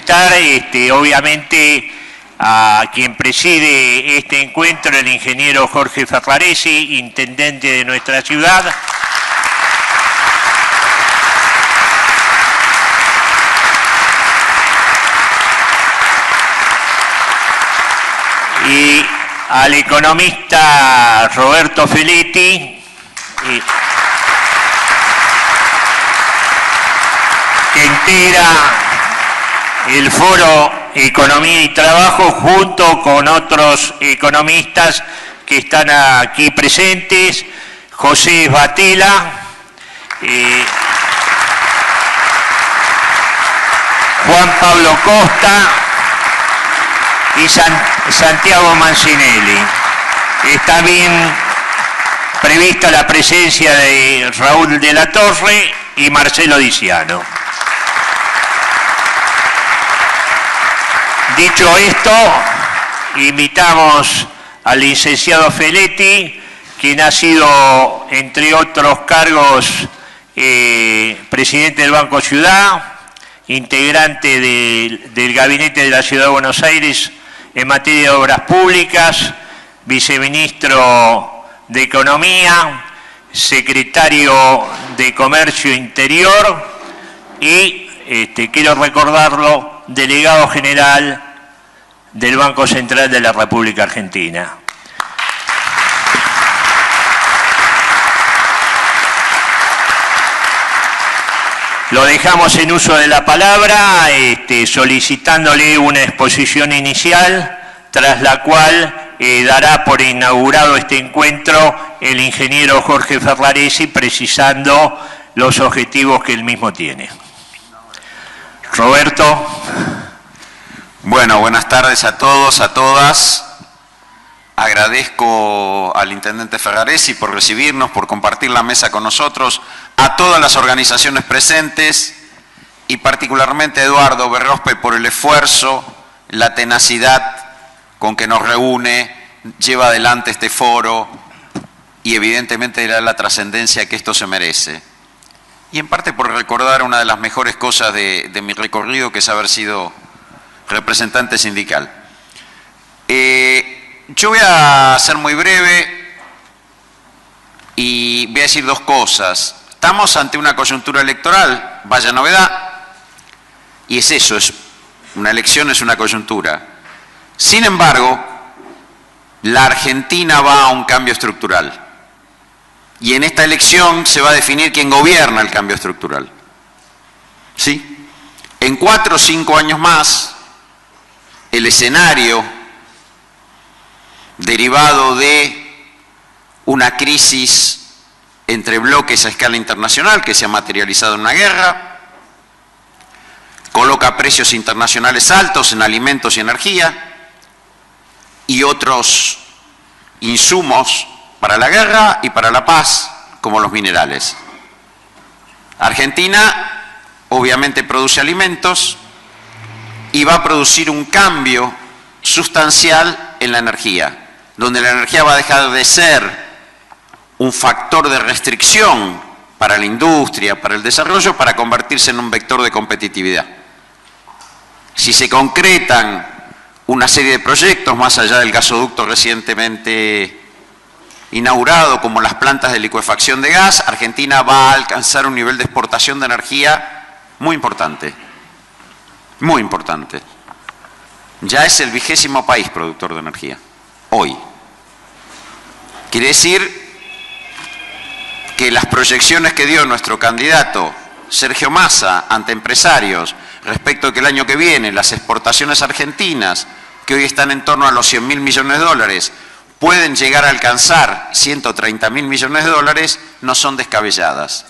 presentar, obviamente, a quien preside este encuentro, el ingeniero Jorge Ferraresi, intendente de nuestra ciudad. Y al economista Roberto Feletti, que integra el Foro Economía y Trabajo junto con otros economistas que están aquí presentes, José Batela, Juan Pablo Costa y Santiago Mancinelli. Está bien prevista la presencia de Raúl de la Torre y Marcelo Diciano. Dicho esto, invitamos al licenciado Feletti, quien ha sido, entre otros cargos, presidente del Banco Ciudad, integrante del Gabinete de la Ciudad de Buenos Aires en materia de obras públicas, viceministro de Economía, secretario de Comercio Interior y, quiero recordarlo, delegado general del Banco Central de la República Argentina. Lo dejamos en uso de la palabra, solicitándole una exposición inicial, tras la cual dará por inaugurado este encuentro el ingeniero Jorge Ferraresi, precisando los objetivos que él mismo tiene. Roberto. Bueno, buenas tardes a todos, a todas. Agradezco al intendente Ferraresi por recibirnos, por compartir la mesa con nosotros, a todas las organizaciones presentes y particularmente a Eduardo Berrospe por el esfuerzo, la tenacidad con que nos reúne, lleva adelante este foro y evidentemente la trascendencia que esto se merece. Y en parte por recordar una de las mejores cosas de mi recorrido, que es haber sido representante sindical. Yo voy a ser muy breve y voy a decir dos cosas. Estamos ante una coyuntura electoral, vaya novedad, y es eso, es una elección, es una coyuntura. Sin embargo, la Argentina va a un cambio estructural. Y en esta elección se va a definir quién gobierna el cambio estructural. ¿Sí? En 4 o 5 años más, el escenario derivado de una crisis entre bloques a escala internacional que se ha materializado en una guerra, coloca precios internacionales altos en alimentos y energía y otros insumos para la guerra y para la paz, como los minerales. Argentina obviamente produce alimentos y va a producir un cambio sustancial en la energía, donde la energía va a dejar de ser un factor de restricción para la industria, para el desarrollo, para convertirse en un vector de competitividad. Si se concretan una serie de proyectos, más allá del gasoducto recientemente inaugurado, como las plantas de licuefacción de gas, Argentina va a alcanzar un nivel de exportación de energía muy importante. Muy importante. Ya es el 20º país productor de energía, hoy. Quiere decir que las proyecciones que dio nuestro candidato Sergio Massa ante empresarios respecto a que el año que viene las exportaciones argentinas, que hoy están en torno a los 100.000 millones de dólares, pueden llegar a alcanzar 130.000 millones de dólares, no son descabelladas.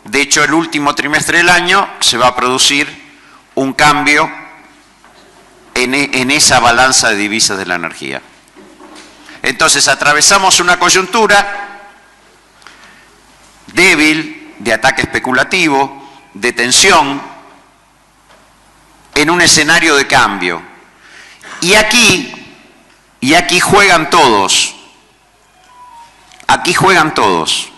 De hecho, el último trimestre del año se va a producir un cambio en esa balanza de divisas de la energía. Entonces, atravesamos una coyuntura débil, de ataque especulativo, de tensión, en un escenario de cambio. Y aquí juegan todos. Aquí juegan todos.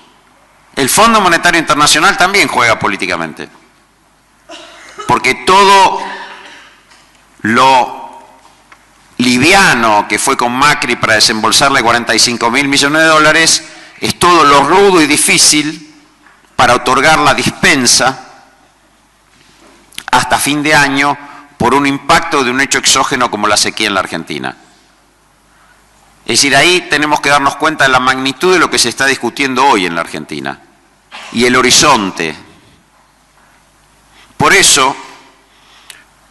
El Fondo Monetario Internacional también juega políticamente. Porque todo lo liviano que fue con Macri para desembolsarle 45.000 millones de dólares, es todo lo rudo y difícil para otorgar la dispensa hasta fin de año por un impacto de un hecho exógeno como la sequía en la Argentina. Es decir, ahí tenemos que darnos cuenta de la magnitud de lo que se está discutiendo hoy en la Argentina y el horizonte. Por eso,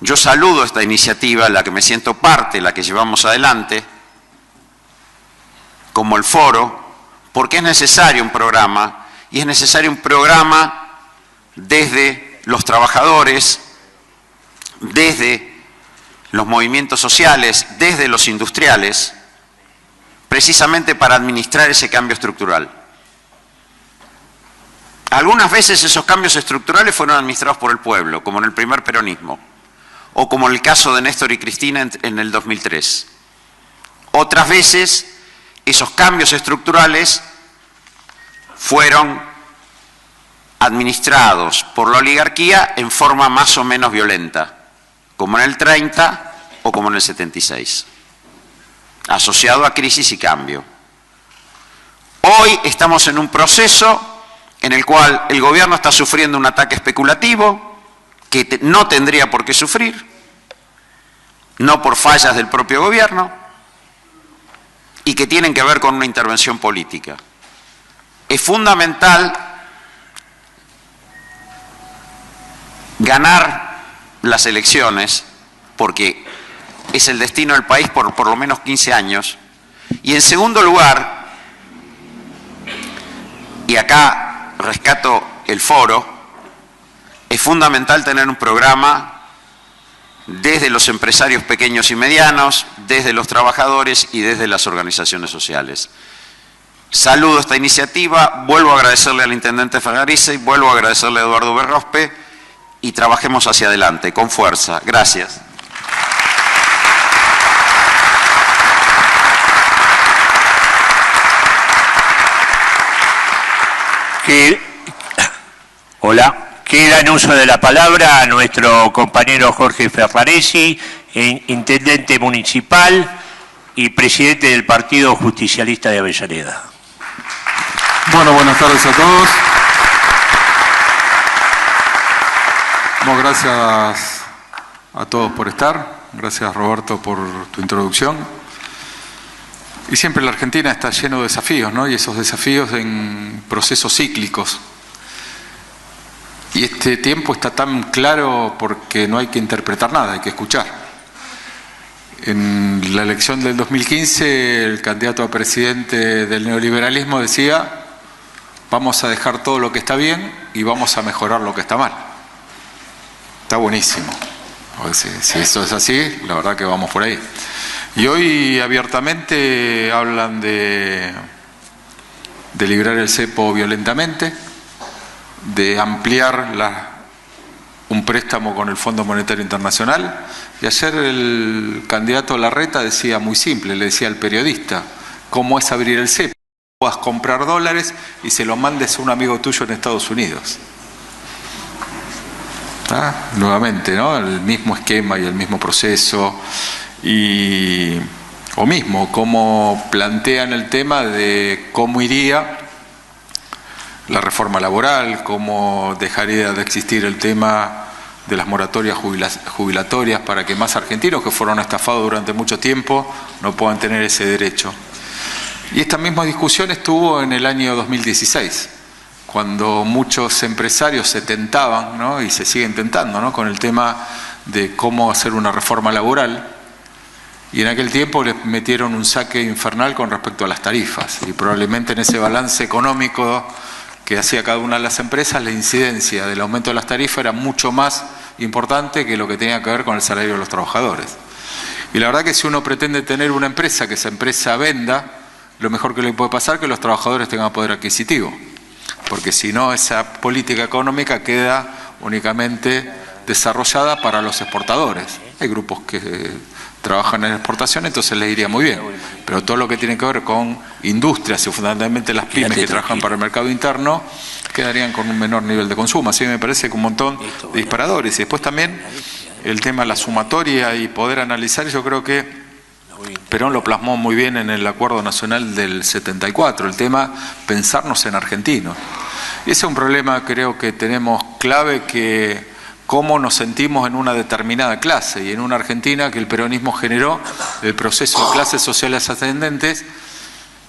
yo saludo esta iniciativa, en la que me siento parte, la que llevamos adelante, como el foro, porque es necesario un programa, y es necesario un programa desde los trabajadores, desde los movimientos sociales, desde los industriales, precisamente para administrar ese cambio estructural. Algunas veces esos cambios estructurales fueron administrados por el pueblo, como en el primer peronismo, o como en el caso de Néstor y Cristina en el 2003. Otras veces esos cambios estructurales fueron administrados por la oligarquía en forma más o menos violenta, como en el 30 o como en el 76, asociado a crisis y cambio. Hoy estamos en un proceso en el cual el gobierno está sufriendo un ataque especulativo que no tendría por qué sufrir, no por fallas del propio gobierno, y que tienen que ver con una intervención política. Es fundamental ganar las elecciones, porque es el destino del país por lo menos 15 años. Y en segundo lugar, y acá rescato el foro, es fundamental tener un programa desde los empresarios pequeños y medianos, desde los trabajadores y desde las organizaciones sociales. Saludo esta iniciativa, vuelvo a agradecerle al intendente Ferrariza y vuelvo a agradecerle a Eduardo Berrospe, y trabajemos hacia adelante, con fuerza. Gracias. Hola. Queda en uso de la palabra a nuestro compañero Jorge Ferraresi, intendente municipal y presidente del Partido Justicialista de Avellaneda. Bueno, buenas tardes a todos. Bueno, gracias a todos por estar. Gracias, Roberto, por tu introducción. Y siempre la Argentina está lleno de desafíos, ¿no? Y esos desafíos en procesos cíclicos. Y este tiempo está tan claro porque no hay que interpretar nada, hay que escuchar. En la elección del 2015, el candidato a presidente del neoliberalismo decía: vamos a dejar todo lo que está bien y vamos a mejorar lo que está mal. Está buenísimo. Si esto es así, la verdad que vamos por ahí. Y hoy abiertamente hablan de liberar el cepo violentamente, de ampliar un préstamo con el Fondo Monetario Internacional. Y ayer el candidato Larreta decía muy simple, le decía al periodista: ¿cómo es abrir el cepo? Vas a comprar dólares y se lo mandes a un amigo tuyo en Estados Unidos. Nuevamente, ¿no? El mismo esquema y el mismo proceso. O mismo, cómo plantean el tema de cómo iría la reforma laboral, cómo dejaría de existir el tema de las moratorias jubilatorias para que más argentinos que fueron estafados durante mucho tiempo no puedan tener ese derecho. Y esta misma discusión estuvo en el año 2016, cuando muchos empresarios se tentaban, ¿no? Y se siguen tentando, ¿no? Con el tema de cómo hacer una reforma laboral. Y en aquel tiempo les metieron un saque infernal con respecto a las tarifas. Y probablemente en ese balance económico que hacía cada una de las empresas, la incidencia del aumento de las tarifas era mucho más importante que lo que tenía que ver con el salario de los trabajadores. Y la verdad que si uno pretende tener una empresa, que esa empresa venda, lo mejor que le puede pasar es que los trabajadores tengan poder adquisitivo. Porque si no, esa política económica queda únicamente desarrollada para los exportadores. Hay grupos que trabajan en exportación, entonces les iría muy bien. Pero todo lo que tiene que ver con industrias y fundamentalmente las pymes que trabajan para el mercado interno, quedarían con un menor nivel de consumo. Así que me parece que un montón de disparadores. Y después también el tema de la sumatoria y poder analizar, yo creo que Perón lo plasmó muy bien en el Acuerdo Nacional del 74, el tema pensarnos en argentinos. Y ese es un problema, creo que tenemos clave, que cómo nos sentimos en una determinada clase, y en una Argentina que el peronismo generó el proceso de clases sociales ascendentes,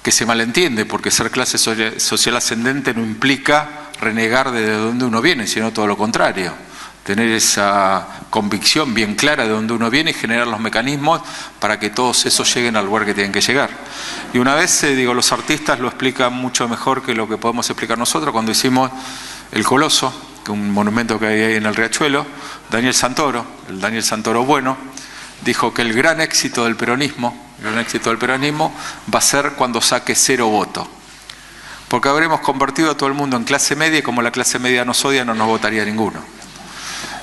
que se malentiende, porque ser clase social ascendente no implica renegar de donde uno viene, sino todo lo contrario. Tener esa convicción bien clara de dónde uno viene y generar los mecanismos para que todos esos lleguen al lugar que tienen que llegar. Y una vez, los artistas lo explican mucho mejor que lo que podemos explicar nosotros. Cuando hicimos El Coloso, que es un monumento que hay ahí en el Riachuelo, Daniel Santoro, el Daniel Santoro bueno, dijo que el gran éxito del peronismo va a ser cuando saque 0 votos. Porque habremos convertido a todo el mundo en clase media, y como la clase media nos odia, no nos votaría ninguno.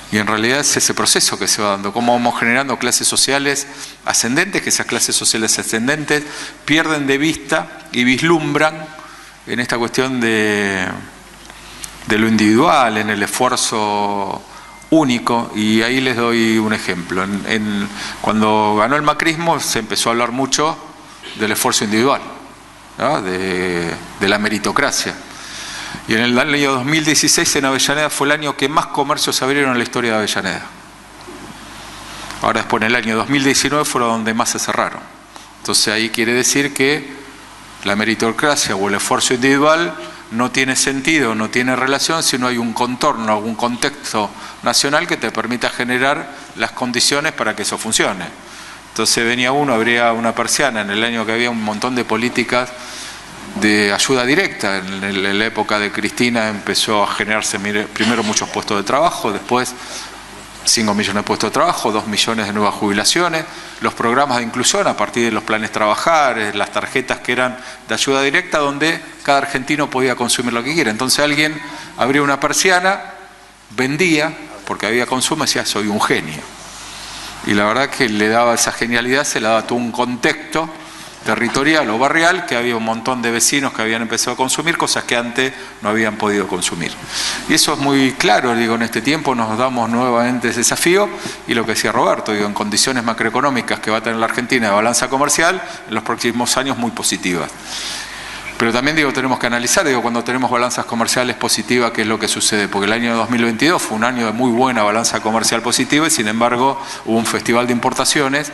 Y en realidad es ese proceso que se va dando, cómo vamos generando clases sociales ascendentes, que esas clases sociales ascendentes pierden de vista y vislumbran en esta cuestión de lo individual, en el esfuerzo único. Y ahí les doy un ejemplo. Cuando ganó el macrismo se empezó a hablar mucho del esfuerzo individual, ¿no? de la meritocracia. Y en el año 2016 en Avellaneda fue el año que más comercios se abrieron en la historia de Avellaneda. Ahora después en el año 2019 fueron donde más se cerraron. Entonces ahí quiere decir que la meritocracia o el esfuerzo individual no tiene sentido, no tiene relación si no hay un contorno, algún contexto nacional que te permita generar las condiciones para que eso funcione. Entonces venía uno, abría una persiana en el año que había un montón de políticas de ayuda directa. En la época de Cristina empezó a generarse primero muchos puestos de trabajo, después 5 millones de puestos de trabajo, 2 millones de nuevas jubilaciones, los programas de inclusión a partir de los planes Trabajar, las tarjetas que eran de ayuda directa, donde cada argentino podía consumir lo que quiera. Entonces alguien abría una persiana, vendía, porque había consumo, y decía, soy un genio. Y la verdad que le daba esa genialidad, se le daba todo un contexto territorial o barrial, que había un montón de vecinos que habían empezado a consumir cosas que antes no habían podido consumir. Y eso es muy claro, en este tiempo nos damos nuevamente ese desafío, y lo que decía Roberto, en condiciones macroeconómicas que va a tener la Argentina de balanza comercial en los próximos años muy positivas. Pero también tenemos que analizar, cuando tenemos balanzas comerciales positivas, qué es lo que sucede, porque el año 2022 fue un año de muy buena balanza comercial positiva, y sin embargo hubo un festival de importaciones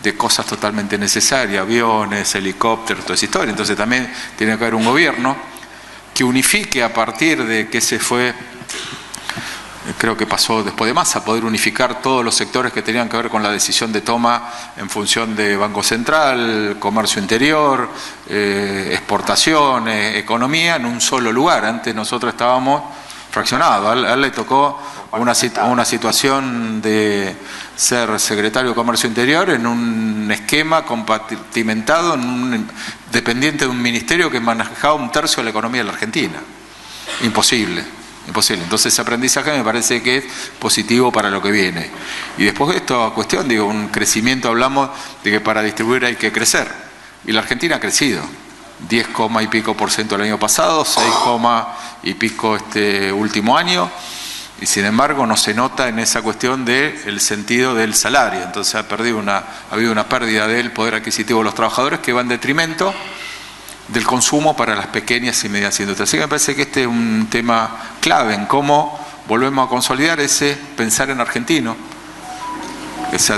de cosas totalmente necesarias, aviones, helicópteros, toda esa historia. Entonces también tiene que haber un gobierno que unifique a partir de que se fue, creo que pasó después de Massa, poder unificar todos los sectores que tenían que ver con la decisión de toma en función de Banco Central, comercio interior, exportaciones, economía, en un solo lugar. Antes nosotros estábamos fraccionados. A él le tocó una situación de ser secretario de Comercio Interior en un esquema compartimentado, dependiente de un ministerio que manejaba 1/3 de la economía de la Argentina. Imposible. Entonces ese aprendizaje me parece que es positivo para lo que viene. Y después de esta cuestión, un crecimiento, hablamos de que para distribuir hay que crecer. Y la Argentina ha crecido. 10, y pico % el año pasado, 6, y pico este último año. Y sin embargo no se nota en esa cuestión del sentido del salario. Entonces ha habido una pérdida del poder adquisitivo de los trabajadores que va en detrimento del consumo para las pequeñas y medianas industrias. Así que me parece que este es un tema clave en cómo volvemos a consolidar ese pensar en argentino,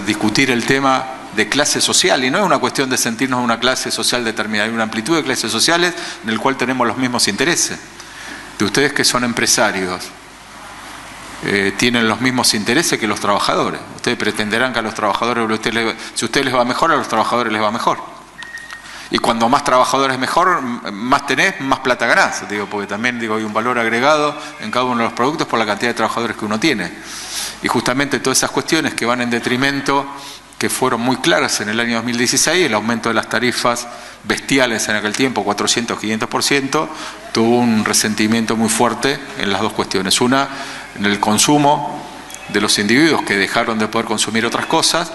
discutir el tema de clase social, y no es una cuestión de sentirnos una clase social determinada, hay una amplitud de clases sociales en el cual tenemos los mismos intereses. De ustedes que son empresarios, tienen los mismos intereses que los trabajadores. Ustedes pretenderán que a los trabajadores, si a ustedes les va mejor, a los trabajadores les va mejor. Y cuando más trabajadores mejor, más tenés, más plata ganás. Porque también hay un valor agregado en cada uno de los productos por la cantidad de trabajadores que uno tiene. Y justamente todas esas cuestiones que van en detrimento, que fueron muy claras en el año 2016, el aumento de las tarifas bestiales en aquel tiempo, 400, 500%, tuvo un resentimiento muy fuerte en las dos cuestiones. Una, en el consumo de los individuos que dejaron de poder consumir otras cosas,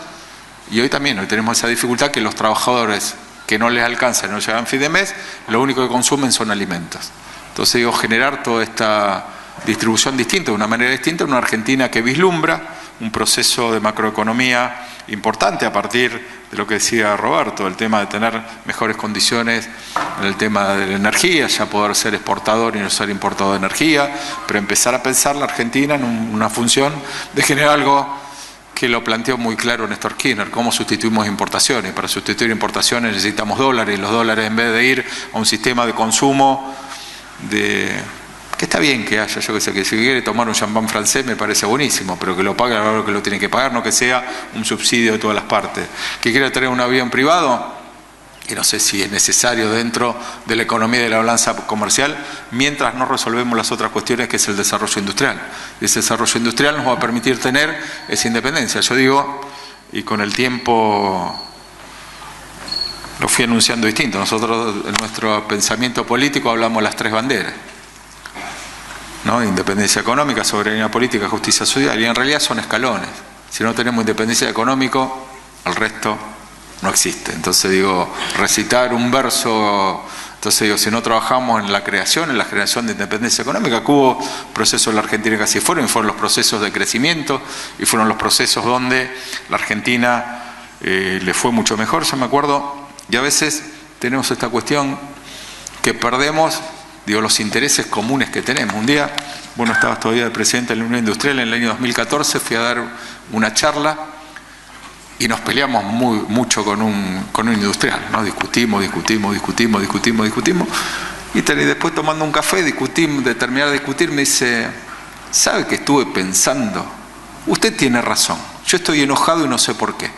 y hoy tenemos esa dificultad que los trabajadores que no les alcanza, no llegan a fin de mes, lo único que consumen son alimentos. Entonces generar toda esta distribución distinta, de una manera distinta, una Argentina que vislumbra un proceso de macroeconomía importante a partir de lo que decía Roberto, el tema de tener mejores condiciones en el tema de la energía, ya poder ser exportador y no ser importador de energía, pero empezar a pensar la Argentina en una función de generar algo que lo planteó muy claro Néstor Kirchner, cómo sustituimos importaciones. Para sustituir importaciones necesitamos dólares, y los dólares, en vez de ir a un sistema de consumo que está bien que haya, yo que sé, que si quiere tomar un champán francés me parece buenísimo, pero que lo pague a lo que lo tiene que pagar, no que sea un subsidio de todas las partes. Que quiera tener un avión privado, y no sé si es necesario dentro de la economía y de la balanza comercial, mientras no resolvemos las otras cuestiones, que es el desarrollo industrial. Y ese desarrollo industrial nos va a permitir tener esa independencia. Yo digo, y con el tiempo lo fui anunciando distinto, nosotros en nuestro pensamiento político hablamos las tres banderas, ¿no? Independencia económica, soberanía política, justicia social, y en realidad son escalones. Si no tenemos independencia económica, el resto no existe. Entonces digo, recitar un verso, entonces digo, si no trabajamos en la generación de independencia económica, que hubo procesos en la Argentina que así fueron los procesos de crecimiento, y fueron los procesos donde la Argentina le fue mucho mejor, yo me acuerdo, y a veces tenemos esta cuestión que perdemos, digo, los intereses comunes que tenemos. Un día, bueno, estabas todavía de presidente de la Unión Industrial, en el año 2014 fui a dar una charla y nos peleamos mucho con un industrial, ¿no? Discutimos, y después tomando un café, de terminar de discutir, me dice, ¿sabe que estuve pensando? Usted tiene razón, yo estoy enojado y no sé por qué.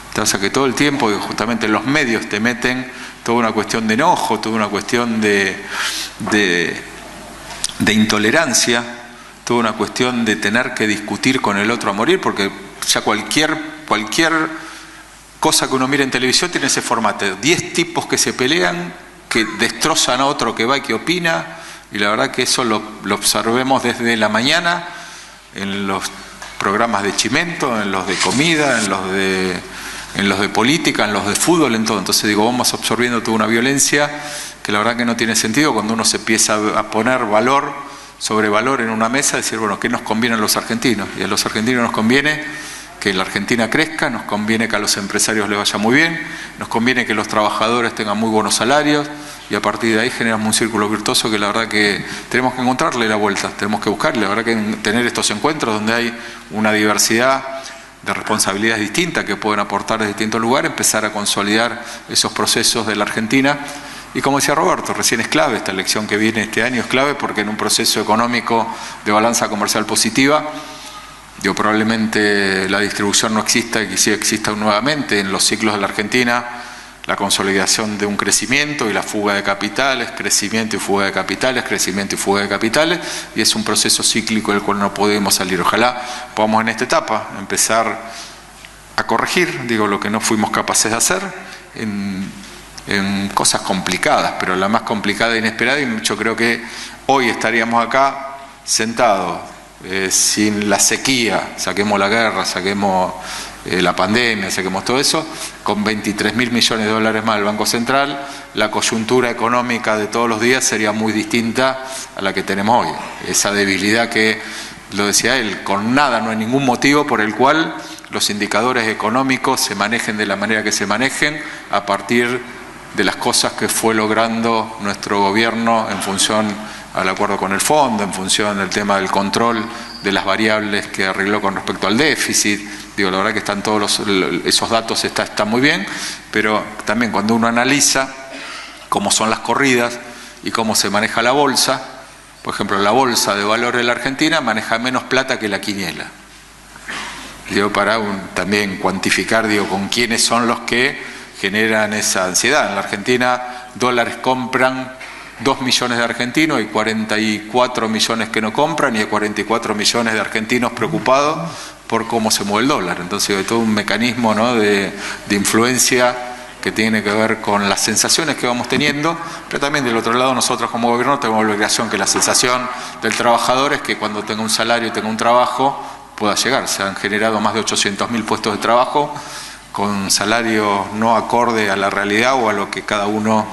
Entonces, que todo el tiempo, justamente los medios te meten toda una cuestión de enojo, toda una cuestión de intolerancia, toda una cuestión de tener que discutir con el otro a morir, porque ya cualquier cosa que uno mira en televisión tiene ese formato, 10 tipos que se pelean, que destrozan a otro que va y que opina, y la verdad que eso lo observemos desde la mañana, en los programas de Chimento, en los de comida, en los de política, en los de fútbol, en todo. Entonces digo, vamos absorbiendo toda una violencia que la verdad que no tiene sentido cuando uno se empieza a poner valor sobre valor en una mesa, decir, bueno, ¿qué nos conviene a los argentinos? Y a los argentinos nos conviene que la Argentina crezca, nos conviene que a los empresarios les vaya muy bien, nos conviene que los trabajadores tengan muy buenos salarios, y a partir de ahí generamos un círculo virtuoso que la verdad que tenemos que encontrarle la vuelta, tenemos que buscarle, la verdad que tener estos encuentros donde hay una diversidad de responsabilidades distintas que pueden aportar de distintos lugares, empezar a consolidar esos procesos de la Argentina. Y como decía Roberto, recién es clave, esta elección que viene este año es clave, porque en un proceso económico de balanza comercial positiva, probablemente la distribución no exista y que sí exista nuevamente en los ciclos de la Argentina, la consolidación de un crecimiento y la fuga de capitales, crecimiento y fuga de capitales, crecimiento y fuga de capitales, y es un proceso cíclico del cual no podemos salir. Ojalá podamos en esta etapa empezar a corregir, lo que no fuimos capaces de hacer en cosas complicadas, pero la más complicada e inesperada, y yo creo que hoy estaríamos acá sentados sin la sequía, saquemos la guerra, saquemos la pandemia, saquemos todo eso, con 23.000 millones de dólares más del Banco Central, la coyuntura económica de todos los días sería muy distinta a la que tenemos hoy. Esa debilidad que, lo decía él, con nada, no hay ningún motivo por el cual los indicadores económicos se manejen de la manera que se manejen a partir de las cosas que fue logrando nuestro gobierno en función al acuerdo con el fondo, en función del tema del control de las variables que arregló con respecto al déficit. La verdad que están todos esos datos están muy bien, pero también cuando uno analiza cómo son las corridas y cómo se maneja la bolsa, por ejemplo, la bolsa de valores de la Argentina maneja menos plata que la quiniela. Para también cuantificar, con quiénes son los que generan esa ansiedad. En la Argentina, dólares compran 2 millones de argentinos, hay 44 millones que no compran y hay 44 millones de argentinos preocupados por cómo se mueve el dólar. Entonces hay todo un mecanismo, ¿no?, de influencia que tiene que ver con las sensaciones que vamos teniendo, pero también del otro lado nosotros como gobierno tenemos la obligación que la sensación del trabajador es que cuando tenga un salario y tenga un trabajo pueda llegar. Se han generado más de 800.000 puestos de trabajo con salarios no acorde a la realidad o a lo que cada uno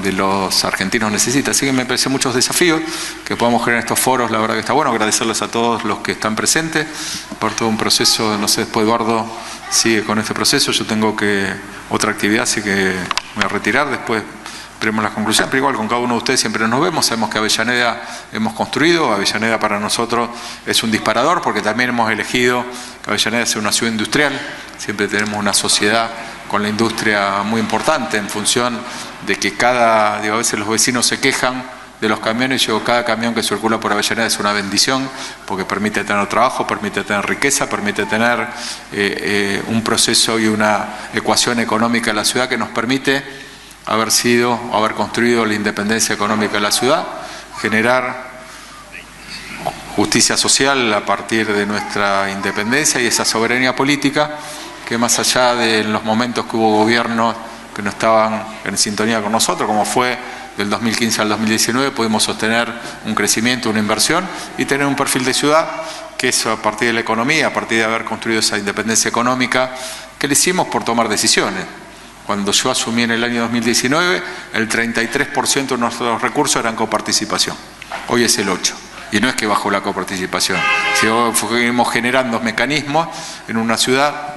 de los argentinos necesita. Así que me parecen muchos desafíos que podamos generar estos foros. La verdad que está bueno. Agradecerles a todos los que están presentes por todo un proceso. No sé, después Eduardo sigue con este proceso. Yo tengo otra actividad, así que me voy a retirar. Después veremos las conclusiones, pero igual con cada uno de ustedes siempre nos vemos. Sabemos que Avellaneda hemos construido. Avellaneda para nosotros es un disparador, porque también hemos elegido que Avellaneda sea una ciudad industrial. Siempre tenemos una sociedad con la industria muy importante, en función de que a veces los vecinos se quejan de los camiones. Cada camión que circula por Avellaneda es una bendición, porque permite tener trabajo, permite tener riqueza, permite tener un proceso y una ecuación económica en la ciudad que nos permite haber construido la independencia económica de la ciudad, generar justicia social a partir de nuestra independencia y esa soberanía política que, más allá de los momentos que hubo gobiernos que no estaban en sintonía con nosotros, como fue del 2015 al 2019, pudimos sostener un crecimiento, una inversión y tener un perfil de ciudad que es a partir de la economía, a partir de haber construido esa independencia económica que le hicimos por tomar decisiones. Cuando yo asumí en el año 2019, el 33% de nuestros recursos eran coparticipación. Hoy es el 8%. Y no es que bajó la coparticipación. Fuimos generando mecanismos en una ciudad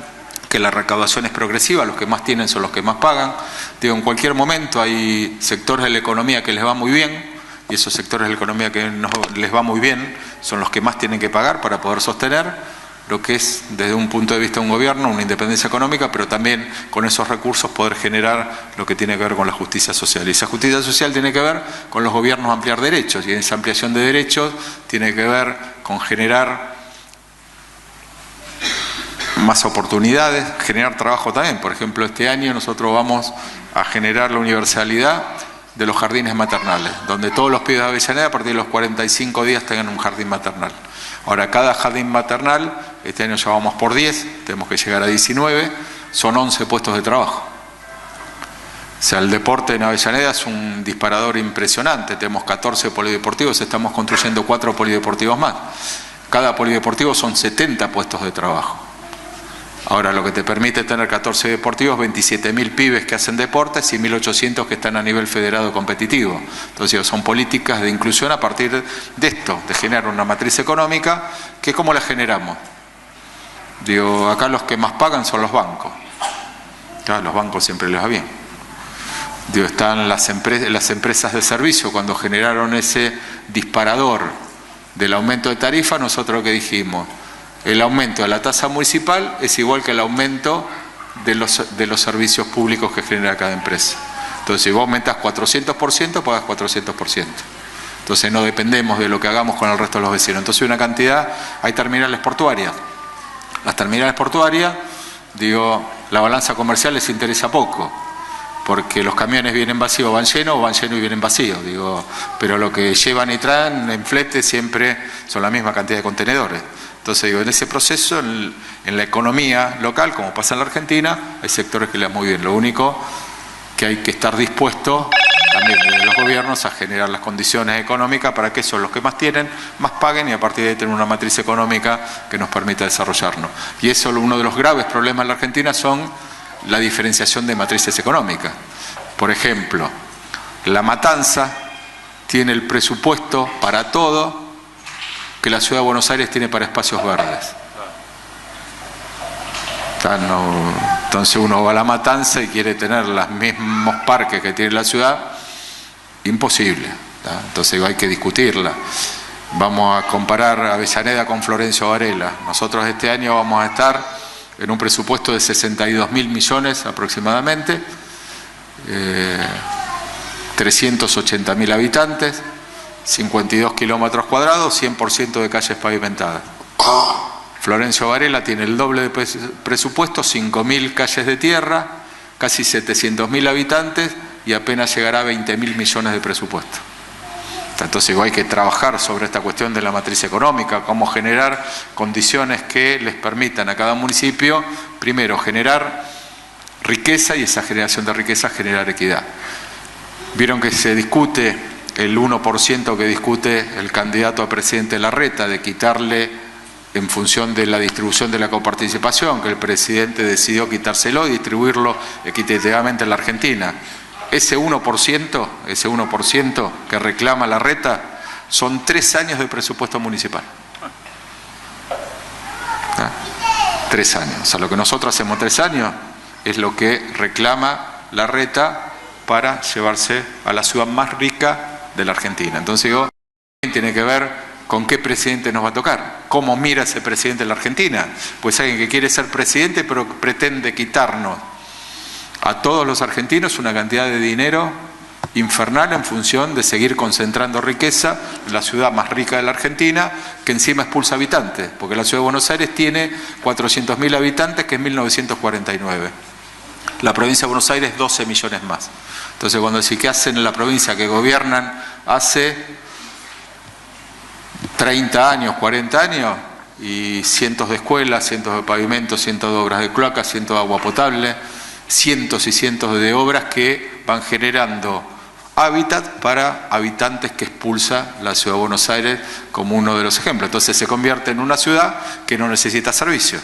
que la recaudación es progresiva, los que más tienen son los que más pagan. En cualquier momento hay sectores de la economía que les va muy bien, y esos sectores de la economía que les va muy bien son los que más tienen que pagar para poder sostener lo que es, desde un punto de vista de un gobierno, una independencia económica, pero también con esos recursos poder generar lo que tiene que ver con la justicia social. Y esa justicia social tiene que ver con los gobiernos ampliar derechos, y esa ampliación de derechos tiene que ver con generar más oportunidades, generar trabajo también. Por ejemplo, este año nosotros vamos a generar la universalidad de los jardines maternales, donde todos los pibes de Avellaneda a partir de los 45 días tengan un jardín maternal. Ahora, cada jardín maternal, este año ya vamos por 10, tenemos que llegar a 19, son 11 puestos de trabajo. O sea, el deporte en Avellaneda es un disparador impresionante. Tenemos 14 polideportivos, estamos construyendo 4 polideportivos más. Cada polideportivo son 70 puestos de trabajo. Ahora, lo que te permite tener 14 deportivos, 27.000 pibes que hacen deportes y 1.800 que están a nivel federado competitivo. Entonces, son políticas de inclusión a partir de esto, de generar una matriz económica, que ¿cómo la generamos? Acá los que más pagan son los bancos. Claro, los bancos siempre les va bien. Están las empresas de servicio. Cuando generaron ese disparador del aumento de tarifa, nosotros ¿qué dijimos? El aumento de la tasa municipal es igual que el aumento de los servicios públicos que genera cada empresa. Entonces, si vos aumentas 400%, pagas 400%. Entonces, no dependemos de lo que hagamos con el resto de los vecinos. Entonces, hay terminales portuarias. Las terminales portuarias, la balanza comercial les interesa poco, porque los camiones vienen vacíos, van llenos, o van llenos y vienen vacíos. Pero lo que llevan y traen en flete siempre son la misma cantidad de contenedores. Entonces, en ese proceso, en la economía local, como pasa en la Argentina, hay sectores que le van muy bien. Lo único que hay que estar dispuesto también desde los gobiernos a generar las condiciones económicas para que esos, los que más tienen, más paguen, y a partir de ahí tener una matriz económica que nos permita desarrollarnos. Y eso, uno de los graves problemas en la Argentina son la diferenciación de matrices económicas. Por ejemplo, La Matanza tiene el presupuesto para todo que la Ciudad de Buenos Aires tiene para espacios verdes. Entonces uno va a La Matanza y quiere tener los mismos parques que tiene la ciudad, imposible. Entonces hay que discutirla. Vamos a comparar Avellaneda con Florencio Varela. Nosotros este año vamos a estar en un presupuesto de 62.000 millones aproximadamente, 380.000 habitantes, 52 kilómetros cuadrados, 100% de calles pavimentadas. Florencio Varela tiene el doble de presupuesto, 5.000 calles de tierra, casi 700.000 habitantes y apenas llegará a 20.000 millones de presupuesto. Entonces hay que trabajar sobre esta cuestión de la matriz económica, cómo generar condiciones que les permitan a cada municipio, primero, generar riqueza, y esa generación de riqueza generar equidad. Vieron que se discute el 1% que discute el candidato a presidente Larreta, de quitarle en función de la distribución de la coparticipación, que el presidente decidió quitárselo y distribuirlo equitativamente en la Argentina. ese 1% que reclama Larreta, son 3 años de presupuesto municipal. 3 años. O sea, lo que nosotros hacemos 3 años es lo que reclama Larreta para llevarse a la ciudad más rica de la Argentina. Entonces digo, tiene que ver con qué presidente nos va a tocar, cómo mira ese presidente de la Argentina. Pues alguien que quiere ser presidente pero pretende quitarnos a todos los argentinos una cantidad de dinero infernal en función de seguir concentrando riqueza en la ciudad más rica de la Argentina, que encima expulsa habitantes, porque la ciudad de Buenos Aires tiene 400.000 habitantes, que es 1949. La provincia de Buenos Aires 12 millones más. Entonces cuando decís que hacen en la provincia que gobiernan hace 30 años, 40 años, y cientos de escuelas, cientos de pavimentos, cientos de obras de cloacas, cientos de agua potable, cientos y cientos de obras que van generando hábitat para habitantes que expulsa la ciudad de Buenos Aires como uno de los ejemplos. Entonces se convierte en una ciudad que no necesita servicio,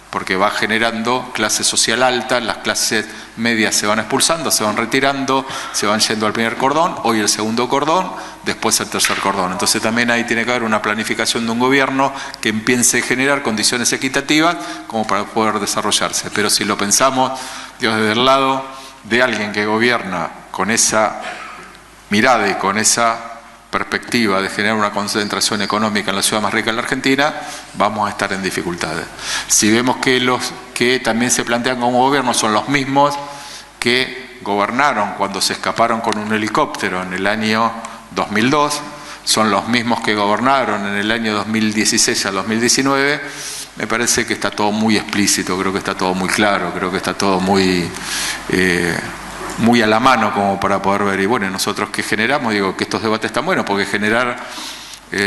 porque va generando clase social alta, las clases medias se van expulsando, se van retirando, se van yendo al primer cordón, hoy el segundo cordón, después el tercer cordón. Entonces también ahí tiene que haber una planificación de un gobierno que empiece a generar condiciones equitativas como para poder desarrollarse. Pero si lo pensamos desde el lado de alguien que gobierna con esa mirada y con esa perspectiva de generar una concentración económica en la ciudad más rica de la Argentina, vamos a estar en dificultades. Si vemos que los que también se plantean como gobierno son los mismos que gobernaron cuando se escaparon con un helicóptero en el año 2002, son los mismos que gobernaron en el año 2016 al 2019, me parece que está todo muy explícito, creo que está todo muy claro, creo que está todo muy a la mano como para poder ver. Y bueno, nosotros que generamos, digo que estos debates están buenos, porque generar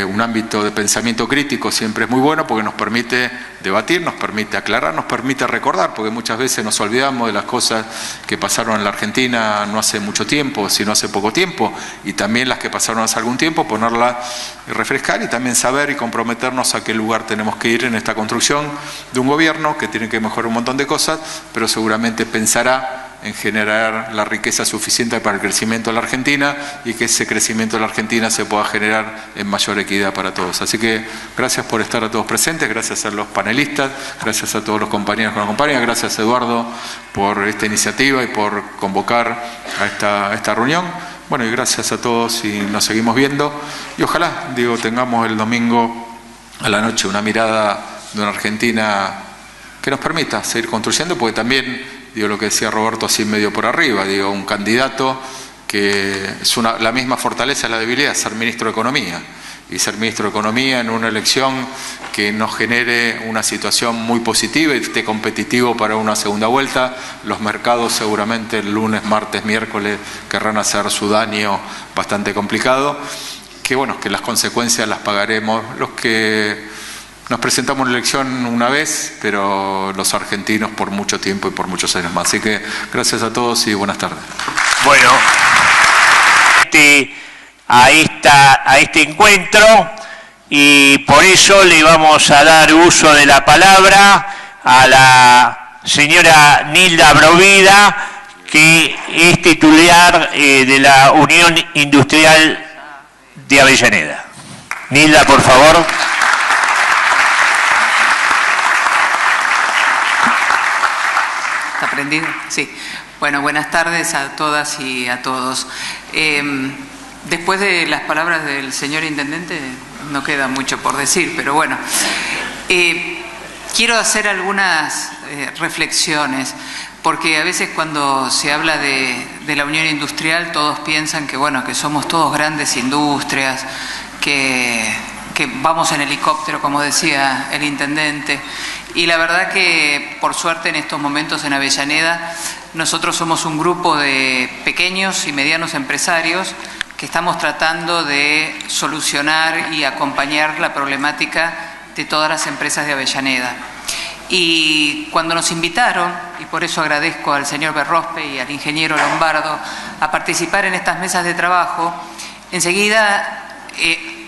un ámbito de pensamiento crítico siempre es muy bueno, porque nos permite debatir, nos permite aclarar, nos permite recordar, porque muchas veces nos olvidamos de las cosas que pasaron en la Argentina no hace mucho tiempo, sino hace poco tiempo, y también las que pasaron hace algún tiempo, ponerlas y refrescar, y también saber y comprometernos a qué lugar tenemos que ir en esta construcción de un gobierno que tiene que mejorar un montón de cosas, pero seguramente pensará en generar la riqueza suficiente para el crecimiento de la Argentina y que ese crecimiento de la Argentina se pueda generar en mayor equidad para todos. Así que gracias por estar a todos presentes, gracias a los panelistas, gracias a todos los compañeros que nos acompañan, gracias Eduardo por esta iniciativa y por convocar a esta reunión. Bueno, y gracias a todos y nos seguimos viendo. Y ojalá, digo, tengamos el domingo a la noche una mirada de una Argentina que nos permita seguir construyendo, porque también digo lo que decía Roberto así medio por arriba, digo, un candidato que es la misma fortaleza, la debilidad, ser ministro de Economía. Y ser ministro de Economía en una elección que nos genere una situación muy positiva y esté competitivo para una segunda vuelta. Los mercados seguramente el lunes, martes, miércoles querrán hacer su daño bastante complicado. Que bueno, que las consecuencias las pagaremos los que nos presentamos en la elección una vez, pero los argentinos por mucho tiempo y por muchos años más. Así que gracias a todos y buenas tardes. Bueno, a este encuentro, y por eso le vamos a dar uso de la palabra a la señora Nilda Brovida, que es titular de la Unión Industrial de Avellaneda. Nilda, por favor. ¿Aprendido? Sí. Bueno, buenas tardes a todas y a todos. Después de las palabras del señor Intendente, no queda mucho por decir, pero bueno. Quiero hacer algunas reflexiones, porque a veces cuando se habla de la Unión Industrial, todos piensan que, bueno, que somos todos grandes industrias, que vamos en helicóptero, como decía el Intendente. Y la verdad que, por suerte, en estos momentos en Avellaneda, nosotros somos un grupo de pequeños y medianos empresarios que estamos tratando de solucionar y acompañar la problemática de todas las empresas de Avellaneda. Y cuando nos invitaron, y por eso agradezco al señor Berrospe y al ingeniero Lombardo a participar en estas mesas de trabajo, enseguida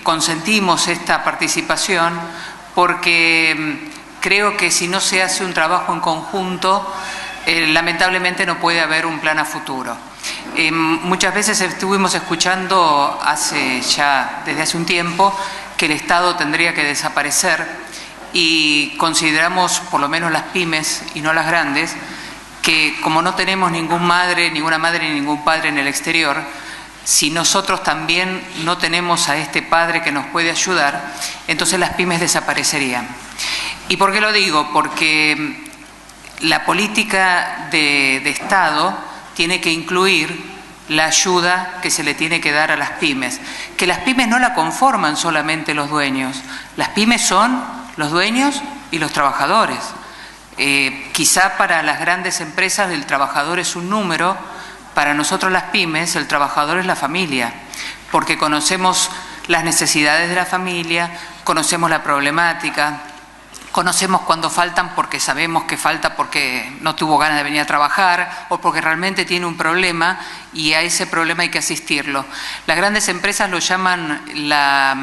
consentimos esta participación porque creo que si no se hace un trabajo en conjunto, lamentablemente no puede haber un plan a futuro. Muchas veces estuvimos escuchando desde hace un tiempo que el Estado tendría que desaparecer y consideramos, por lo menos las pymes y no las grandes, que como no tenemos ninguna madre ni ningún padre en el exterior, si nosotros también no tenemos a este padre que nos puede ayudar, entonces las pymes desaparecerían. ¿Y por qué lo digo? Porque la política de Estado tiene que incluir la ayuda que se le tiene que dar a las pymes. Que las pymes no la conforman solamente los dueños. Las pymes son los dueños y los trabajadores. Quizá para las grandes empresas el trabajador es un número, para nosotros las pymes el trabajador es la familia, porque conocemos las necesidades de la familia, conocemos la problemática, conocemos cuando faltan porque sabemos que falta porque no tuvo ganas de venir a trabajar o porque realmente tiene un problema y a ese problema hay que asistirlo. Las grandes empresas lo llaman la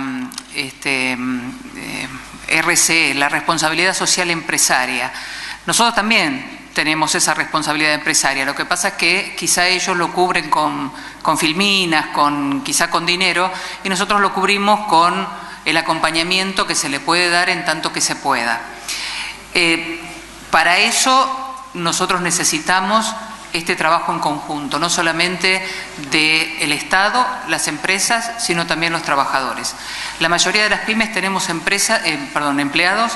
RCE, la responsabilidad social empresaria. Nosotros también tenemos esa responsabilidad empresaria. Lo que pasa es que quizá ellos lo cubren con filminas, quizá con dinero, y nosotros lo cubrimos con el acompañamiento que se le puede dar en tanto que se pueda. Para eso nosotros necesitamos este trabajo en conjunto, no solamente del Estado, las empresas, sino también los trabajadores. La mayoría de las pymes tenemos empleados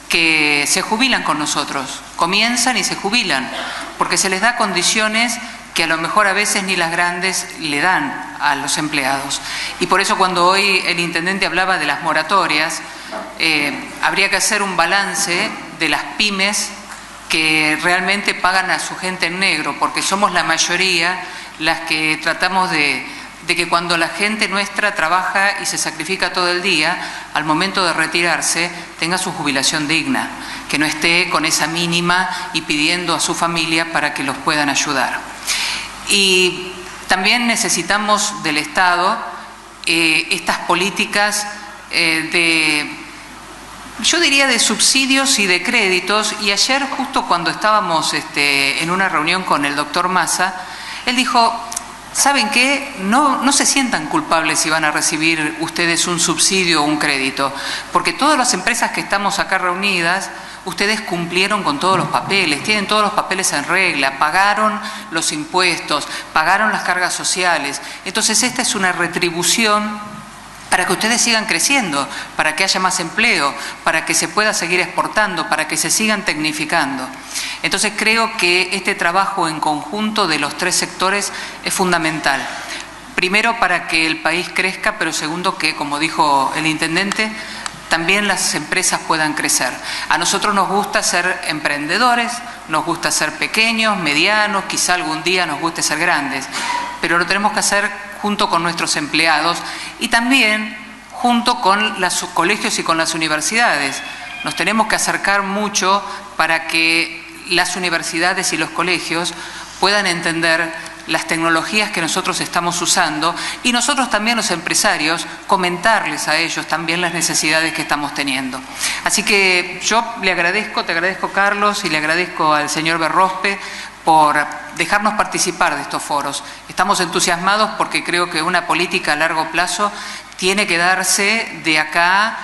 que se jubilan con nosotros, comienzan y se jubilan, porque se les da condiciones que a lo mejor a veces ni las grandes le dan a los empleados. Y por eso cuando hoy el intendente hablaba de las moratorias, habría que hacer un balance de las pymes que realmente pagan a su gente en negro, porque somos la mayoría las que tratamos de que cuando la gente nuestra trabaja y se sacrifica todo el día, al momento de retirarse tenga su jubilación digna, que no esté con esa mínima y pidiendo a su familia para que los puedan ayudar. Y también necesitamos del Estado estas políticas yo diría de subsidios y de créditos. Y ayer, justo cuando estábamos en una reunión con el doctor Massa, él dijo: ¿saben qué? No se sientan culpables si van a recibir ustedes un subsidio o un crédito, porque todas las empresas que estamos acá reunidas, ustedes cumplieron con todos los papeles, tienen todos los papeles en regla, pagaron los impuestos, pagaron las cargas sociales. Entonces esta es una retribución para que ustedes sigan creciendo, para que haya más empleo, para que se pueda seguir exportando, para que se sigan tecnificando. Entonces creo que este trabajo en conjunto de los tres sectores es fundamental. Primero, para que el país crezca, pero segundo, que, como dijo el intendente, también las empresas puedan crecer. A nosotros nos gusta ser emprendedores, nos gusta ser pequeños, medianos, quizá algún día nos guste ser grandes, pero lo tenemos que hacer junto con nuestros empleados y también junto con los colegios y con las universidades. Nos tenemos que acercar mucho para que las universidades y los colegios puedan entender las tecnologías que nosotros estamos usando y nosotros también los empresarios comentarles a ellos también las necesidades que estamos teniendo. Así que yo te agradezco Carlos y le agradezco al señor Berrospe por dejarnos participar de estos foros. Estamos entusiasmados porque creo que una política a largo plazo tiene que darse de acá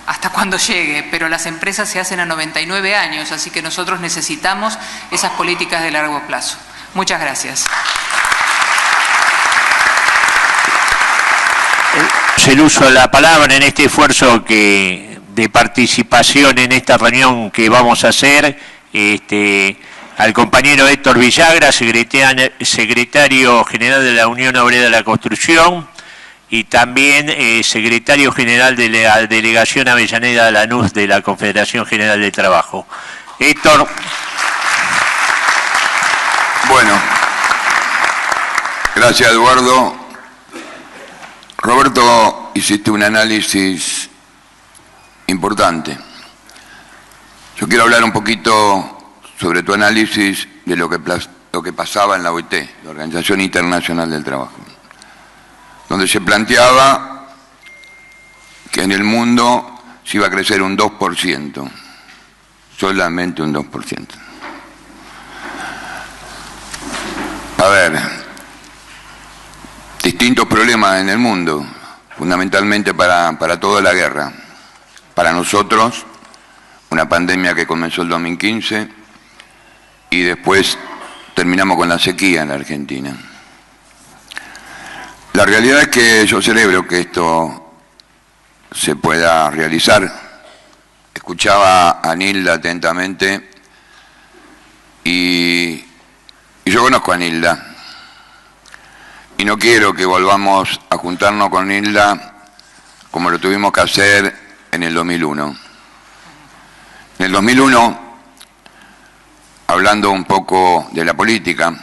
hasta cuando llegue, pero las empresas se hacen a 99 años, así que nosotros necesitamos esas políticas de largo plazo. Muchas gracias. El uso de la palabra en este esfuerzo de participación en esta reunión que vamos a hacer, al compañero Héctor Villagra, secretario general de la Unión Obrera de la Construcción, y también secretario general de la Delegación Avellaneda Lanús de la Confederación General del Trabajo. Héctor. Bueno, gracias Eduardo. Roberto, hiciste un análisis importante. Yo quiero hablar un poquito sobre tu análisis de lo que pasaba en la OIT, la Organización Internacional del Trabajo, donde se planteaba que en el mundo se iba a crecer un 2%, solamente un 2%. ver, distintos problemas en el mundo, fundamentalmente para toda la guerra. Para nosotros, una pandemia que comenzó el 2015 y después terminamos con la sequía en la Argentina. La realidad es que yo celebro que esto se pueda realizar. Escuchaba a Nilda atentamente y yo conozco a Nilda. Y no quiero que volvamos a juntarnos con Nilda como lo tuvimos que hacer en el 2001. En el 2001, hablando un poco de la política,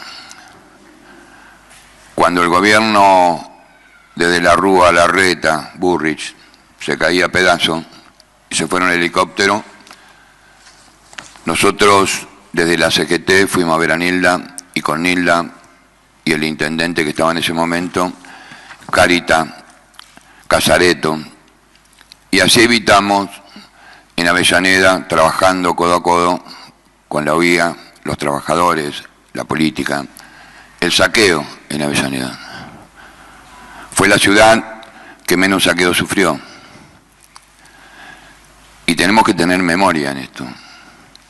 cuando el gobierno desde la Rúa, Larreta, Burrich, se caía a pedazos y se fueron en helicóptero, nosotros desde la CGT fuimos a ver a Nilda y con Nilda y el intendente que estaba en ese momento, Carita, Casareto, y así evitamos en Avellaneda, trabajando codo a codo con la UIA, los trabajadores, la política, el saqueo en Avellaneda. Fue la ciudad que menos saqueo sufrió. Y tenemos que tener memoria en esto,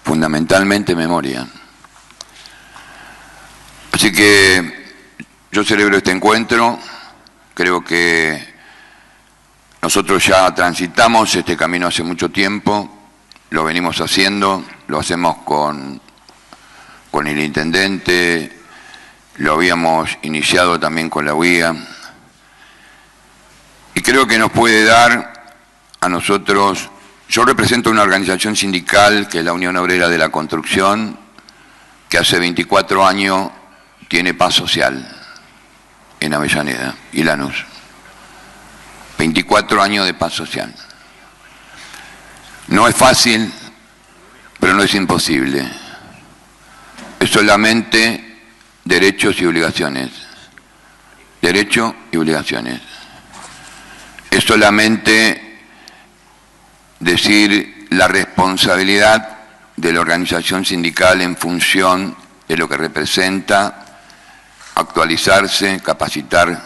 fundamentalmente memoria. Así que yo celebro este encuentro, creo que nosotros ya transitamos este camino hace mucho tiempo, lo venimos haciendo, lo hacemos con el intendente, lo habíamos iniciado también con la UIA, y creo que nos puede dar a nosotros. Yo represento una organización sindical que es la Unión Obrera de la Construcción, que hace 24 años tiene paz social en Avellaneda y Lanús. 24 años de paz social. No es fácil, pero no es imposible. Es solamente derechos y obligaciones. Derechos y obligaciones. Es solamente decir la responsabilidad de la organización sindical en función de lo que representa, actualizarse, capacitar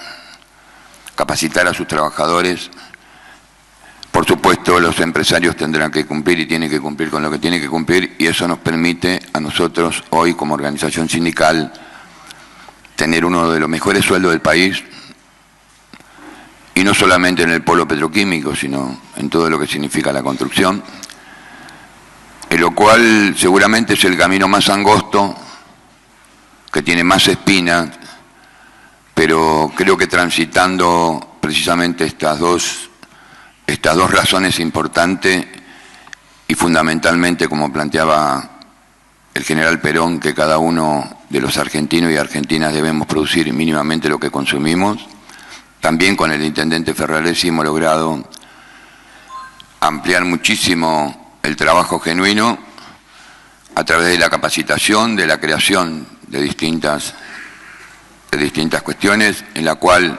a sus trabajadores. Por supuesto, los empresarios tendrán que cumplir y tienen que cumplir con lo que tienen que cumplir, y eso nos permite a nosotros hoy como organización sindical tener uno de los mejores sueldos del país, y no solamente en el polo petroquímico, sino en todo lo que significa la construcción, en lo cual seguramente es el camino más angosto, que tiene más espinas, pero creo que transitando precisamente estas dos razones importantes, y fundamentalmente, como planteaba el general Perón, que cada uno de los argentinos y argentinas debemos producir mínimamente lo que consumimos. También con el intendente Ferraresi hemos logrado ampliar muchísimo el trabajo genuino a través de la capacitación, de la creación de distintas cuestiones, en la cual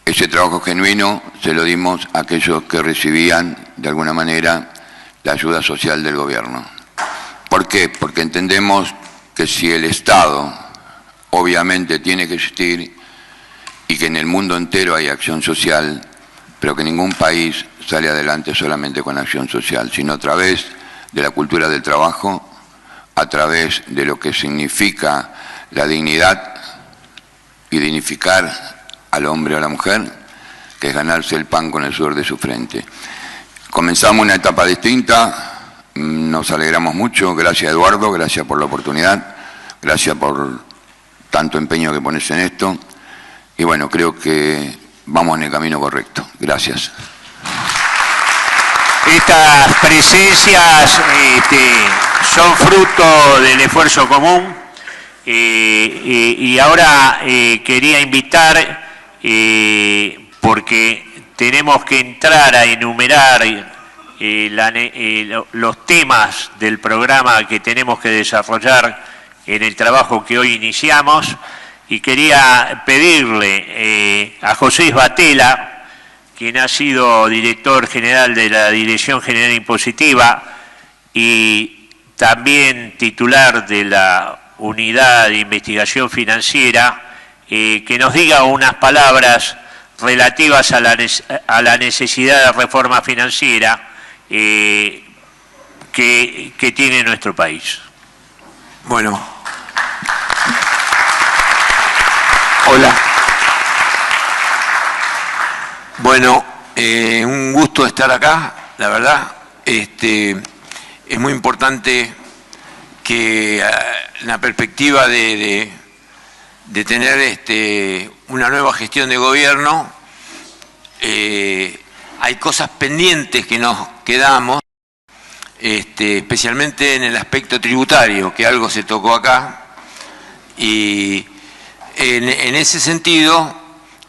ese trabajo genuino se lo dimos a aquellos que recibían de alguna manera la ayuda social del gobierno. ¿Por qué? Porque entendemos que si el Estado obviamente tiene que existir y que en el mundo entero hay acción social, pero que ningún país sale adelante solamente con acción social, sino a través de la cultura del trabajo, a través de lo que significa la dignidad y dignificar al hombre o a la mujer, que es ganarse el pan con el sudor de su frente. Comenzamos una etapa distinta, nos alegramos mucho, gracias Eduardo, gracias por la oportunidad, gracias por tanto empeño que pones en esto, y bueno, creo que vamos en el camino correcto. Gracias. Estas presencias son fruto del esfuerzo común, y ahora quería invitar, porque tenemos que entrar a enumerar los temas del programa que tenemos que desarrollar en el trabajo que hoy iniciamos, y quería pedirle a José Batela, quien ha sido director general de la Dirección General Impositiva y también titular de la unidad de investigación financiera, que nos diga unas palabras relativas a la necesidad de reforma financiera que tiene nuestro país. Bueno. Hola. Bueno, un gusto estar acá, la verdad. Es muy importante que en la perspectiva de tener una nueva gestión de gobierno, hay cosas pendientes que nos quedamos, especialmente en el aspecto tributario, que algo se tocó acá, y en ese sentido,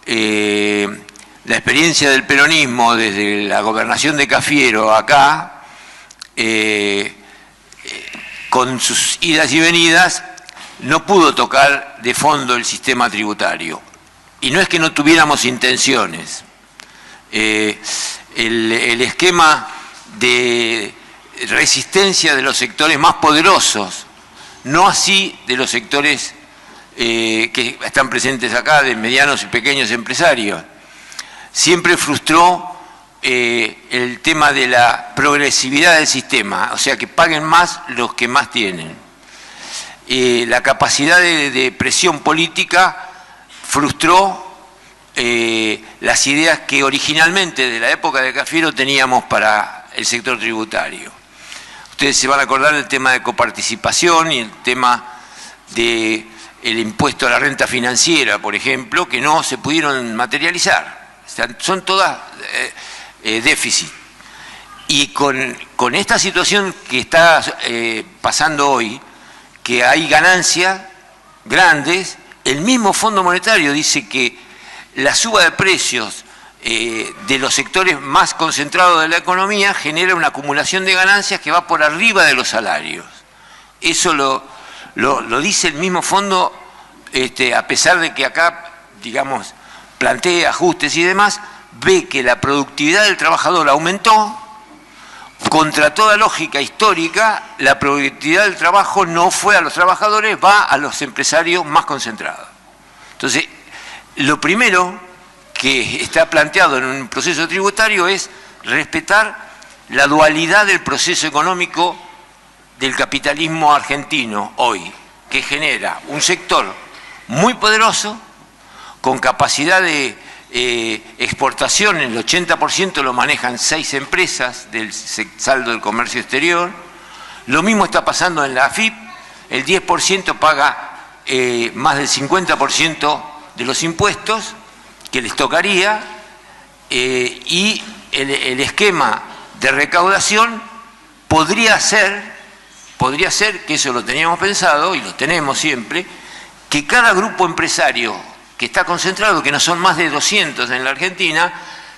la experiencia del peronismo desde la gobernación de Cafiero acá, con sus idas y venidas, no pudo tocar de fondo el sistema tributario. Y no es que no tuviéramos intenciones. El esquema de resistencia de los sectores más poderosos, no así de los sectores que están presentes acá, de medianos y pequeños empresarios, siempre frustró el tema de la progresividad del sistema, o sea, que paguen más los que más tienen. La capacidad de presión política frustró las ideas que originalmente de la época de Cafiero teníamos para el sector tributario. Ustedes se van a acordar del tema de coparticipación y el tema del impuesto a la renta financiera, por ejemplo, que no se pudieron materializar. O sea, son todas déficit. Y con esta situación que está pasando hoy, que hay ganancias grandes, el mismo Fondo Monetario dice que la suba de precios de los sectores más concentrados de la economía genera una acumulación de ganancias que va por arriba de los salarios. Eso lo dice el mismo fondo, a pesar de que acá, digamos, plantea ajustes y demás, ve que la productividad del trabajador aumentó. Contra toda lógica histórica, la productividad del trabajo no fue a los trabajadores, va a los empresarios más concentrados. Entonces, lo primero que está planteado en un proceso tributario es respetar la dualidad del proceso económico del capitalismo argentino hoy, que genera un sector muy poderoso, con capacidad de exportación, el 80% lo manejan 6 empresas del saldo del comercio exterior. Lo mismo está pasando en la AFIP, el 10% paga más del 50% de los impuestos que les tocaría, y el esquema de recaudación podría ser, que eso lo teníamos pensado y lo tenemos siempre, que cada grupo empresario que está concentrado, que no son más de 200 en la Argentina,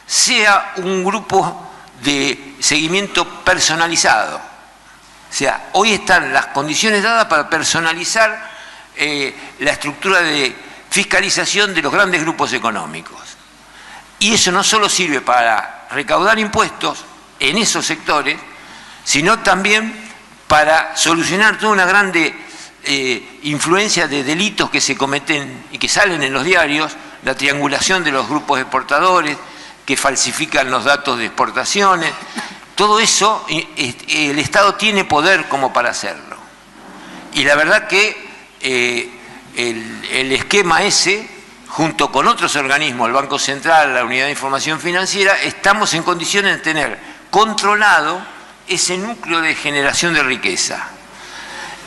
sea un grupo de seguimiento personalizado. O sea, hoy están las condiciones dadas para personalizar la estructura de fiscalización de los grandes grupos económicos. Y eso no solo sirve para recaudar impuestos en esos sectores, sino también para solucionar toda una grande influencia de delitos que se cometen y que salen en los diarios, la triangulación de los grupos exportadores que falsifican los datos de exportaciones. Todo eso el Estado tiene poder como para hacerlo. Y la verdad que el esquema ese, junto con otros organismos, el Banco Central, la Unidad de Información Financiera, estamos en condiciones de tener controlado ese núcleo de generación de riqueza.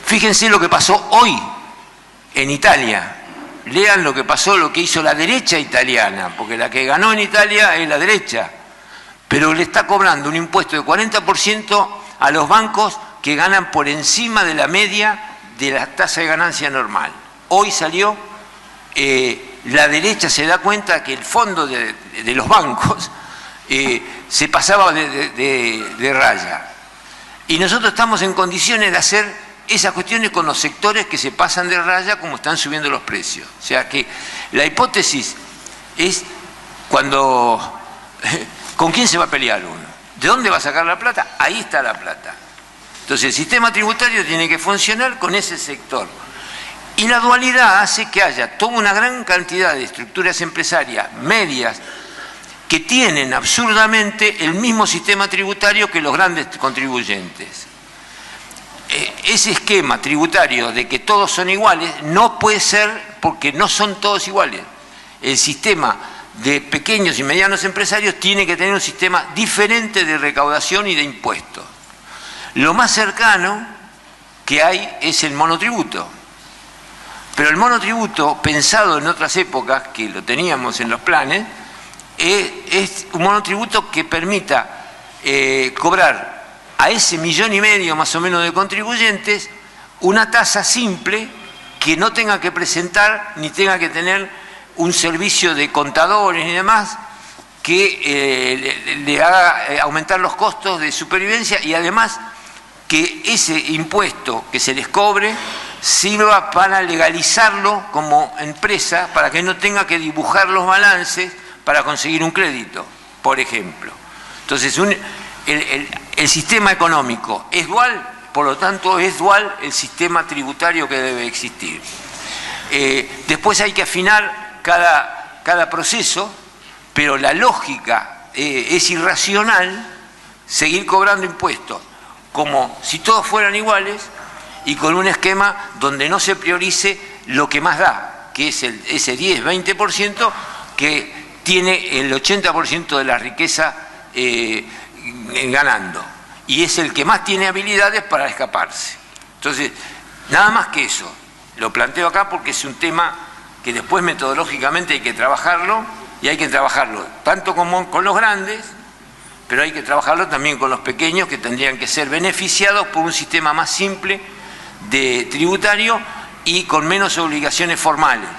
Fíjense lo que pasó hoy en Italia. Lean lo que pasó, lo que hizo la derecha italiana, porque la que ganó en Italia es la derecha, pero le está cobrando un impuesto de 40% a los bancos que ganan por encima de la media de la tasa de ganancia normal. Hoy salió, la derecha se da cuenta que el fondo de los bancos se pasaba de raya. Y nosotros estamos en condiciones de hacer esas cuestiones con los sectores que se pasan de raya como están subiendo los precios. O sea que la hipótesis es cuando... ¿Con quién se va a pelear uno? ¿De dónde va a sacar la plata? Ahí está la plata. Entonces el sistema tributario tiene que funcionar con ese sector. Y la dualidad hace que haya toda una gran cantidad de estructuras empresarias medias que tienen absurdamente el mismo sistema tributario que los grandes contribuyentes. Ese esquema tributario de que todos son iguales no puede ser, porque no son todos iguales. El sistema de pequeños y medianos empresarios tiene que tener un sistema diferente de recaudación y de impuestos. Lo más cercano que hay es el monotributo. Pero el monotributo, pensado en otras épocas, que lo teníamos en los planes, es un monotributo que permita cobrar a ese 1,5 millones más o menos de contribuyentes una tasa simple que no tenga que presentar ni tenga que tener un servicio de contadores y demás que le haga aumentar los costos de supervivencia, y además que ese impuesto que se les cobre sirva para legalizarlo como empresa, para que no tenga que dibujar los balances para conseguir un crédito, por ejemplo. Entonces, el sistema económico es dual, por lo tanto es dual el sistema tributario que debe existir. Después hay que afinar cada proceso, pero la lógica es irracional seguir cobrando impuestos como si todos fueran iguales y con un esquema donde no se priorice lo que más da, que es ese 10-20% que tiene el 80% de la riqueza ganando, y es el que más tiene habilidades para escaparse. Entonces, nada más que eso. Lo planteo acá porque es un tema que después metodológicamente hay que trabajarlo, y hay que trabajarlo tanto como con los grandes, pero hay que trabajarlo también con los pequeños, que tendrían que ser beneficiados por un sistema más simple de tributario y con menos obligaciones formales,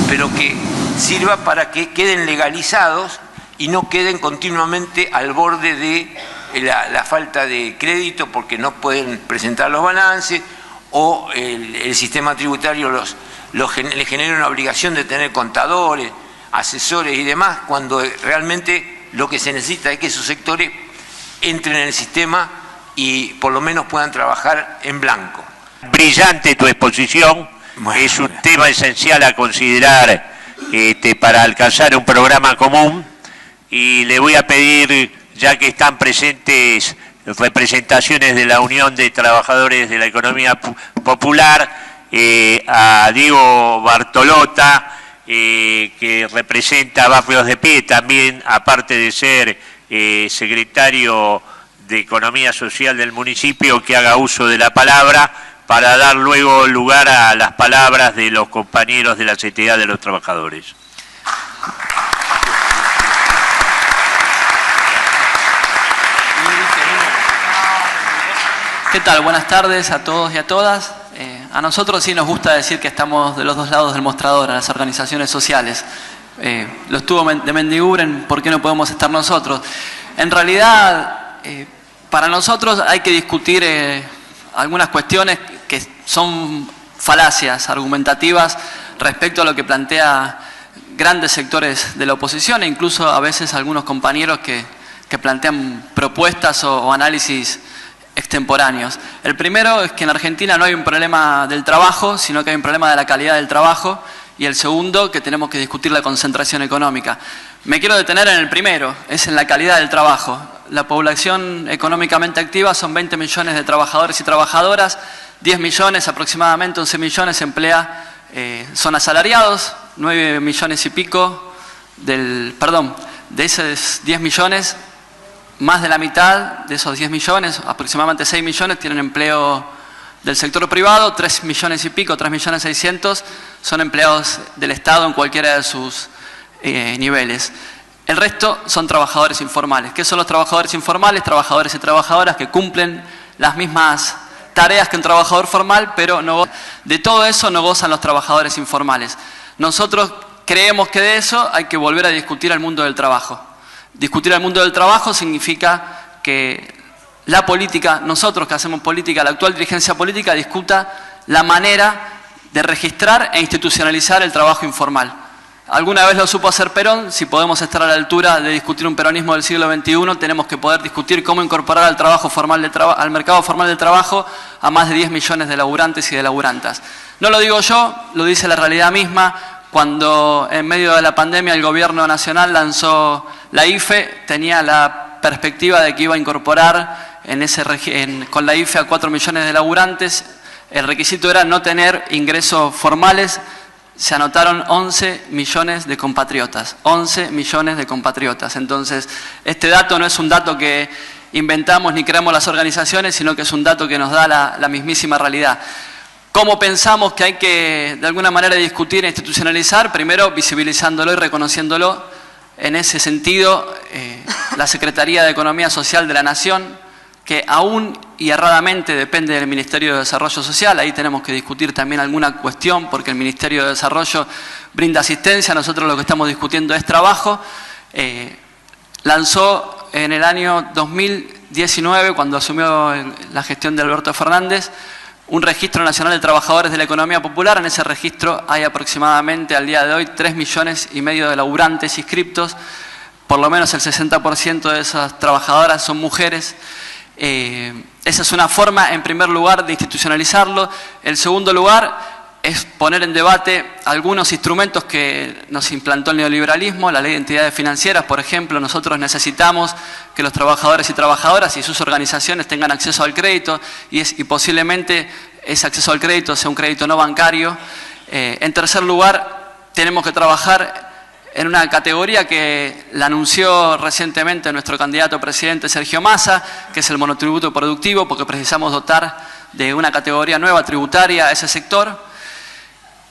pero que sirva para que queden legalizados y no queden continuamente al borde de la falta de crédito porque no pueden presentar los balances, o el sistema tributario les genera una obligación de tener contadores, asesores y demás, cuando realmente lo que se necesita es que esos sectores entren en el sistema y por lo menos puedan trabajar en blanco. Brillante tu exposición, bueno, es un tema esencial a considerar para alcanzar un programa común, y le voy a pedir, ya que están presentes representaciones de la Unión de Trabajadores de la Economía Popular, a Diego Bartolota, que representa Barrios de Pie, también aparte de ser secretario de Economía Social del municipio, que haga uso de la palabra para dar luego lugar a las palabras de los compañeros de la CTA de los Trabajadores. ¿Qué tal? Buenas tardes a todos y a todas. A nosotros sí nos gusta decir que estamos de los dos lados del mostrador, a las organizaciones sociales. Lo estuvo de Mendiguren, ¿por qué no podemos estar nosotros? En realidad, para nosotros hay que discutir algunas cuestiones que son falacias argumentativas respecto a lo que plantea grandes sectores de la oposición, e incluso a veces algunos compañeros que plantean propuestas o análisis extemporáneos. El primero es que en Argentina no hay un problema del trabajo, sino que hay un problema de la calidad del trabajo, y el segundo, que tenemos que discutir la concentración económica. Me quiero detener en el primero, es en la calidad del trabajo. La población económicamente activa son 20 millones de trabajadores y trabajadoras, 10 millones, aproximadamente 11 millones son asalariados, 9 millones y pico de esos 10 millones, más de la mitad de esos 10 millones, aproximadamente 6 millones, tienen empleo del sector privado, 3 millones y pico, 3 millones 600, son empleados del Estado en cualquiera de sus niveles. El resto son trabajadores informales. ¿Qué son los trabajadores informales? Trabajadores y trabajadoras que cumplen las mismas tareas que un trabajador formal, pero de todo eso no gozan los trabajadores informales. Nosotros creemos que de eso hay que volver a discutir al mundo del trabajo. Discutir al mundo del trabajo significa que la política, nosotros que hacemos política, la actual dirigencia política, discuta la manera de registrar e institucionalizar el trabajo informal. Alguna vez lo supo hacer Perón. Si podemos estar a la altura de discutir un peronismo del siglo XXI, tenemos que poder discutir cómo incorporar al al mercado formal del trabajo a más de 10 millones de laburantes y de laburantas. No lo digo yo, lo dice la realidad misma. Cuando en medio de la pandemia el gobierno nacional lanzó la IFE, tenía la perspectiva de que iba a incorporar con la IFE a 4 millones de laburantes. El requisito era no tener ingresos formales. Se anotaron 11 millones de compatriotas, 11 millones de compatriotas. Entonces, este dato no es un dato que inventamos ni creamos las organizaciones, sino que es un dato que nos da la mismísima realidad. ¿Cómo pensamos que hay que, de alguna manera, discutir e institucionalizar? Primero, visibilizándolo y reconociéndolo. En ese sentido, la Secretaría de Economía Social de la Nación, que aún y erradamente depende del Ministerio de Desarrollo Social. Ahí tenemos que discutir también alguna cuestión, porque el Ministerio de Desarrollo brinda asistencia, nosotros lo que estamos discutiendo es trabajo. Lanzó en el año 2019, cuando asumió la gestión de Alberto Fernández, un registro nacional de trabajadores de la economía popular. En ese registro hay aproximadamente al día de hoy 3,5 millones de laburantes inscriptos. Por lo menos el 60% de esas trabajadoras son mujeres. Esa es una forma, en primer lugar, de institucionalizarlo. El segundo lugar es poner en debate algunos instrumentos que nos implantó el neoliberalismo, la ley de entidades financieras, por ejemplo. Nosotros necesitamos que los trabajadores y trabajadoras y sus organizaciones tengan acceso al crédito y posiblemente ese acceso al crédito sea un crédito no bancario. En tercer lugar, tenemos que trabajar en una categoría que la anunció recientemente nuestro candidato a presidente Sergio Massa, que es el monotributo productivo, porque precisamos dotar de una categoría nueva tributaria a ese sector.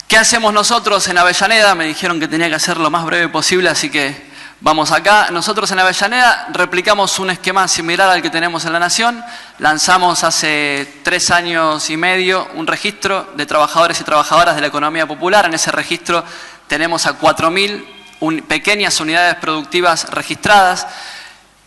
¿Qué hacemos nosotros en Avellaneda? Me dijeron que tenía que hacer lo más breve posible, así que vamos acá. Nosotros en Avellaneda replicamos un esquema similar al que tenemos en la Nación. Lanzamos hace 3 años y medio un registro de trabajadores y trabajadoras de la economía popular. En ese registro tenemos a 4.000 pequeñas unidades productivas registradas,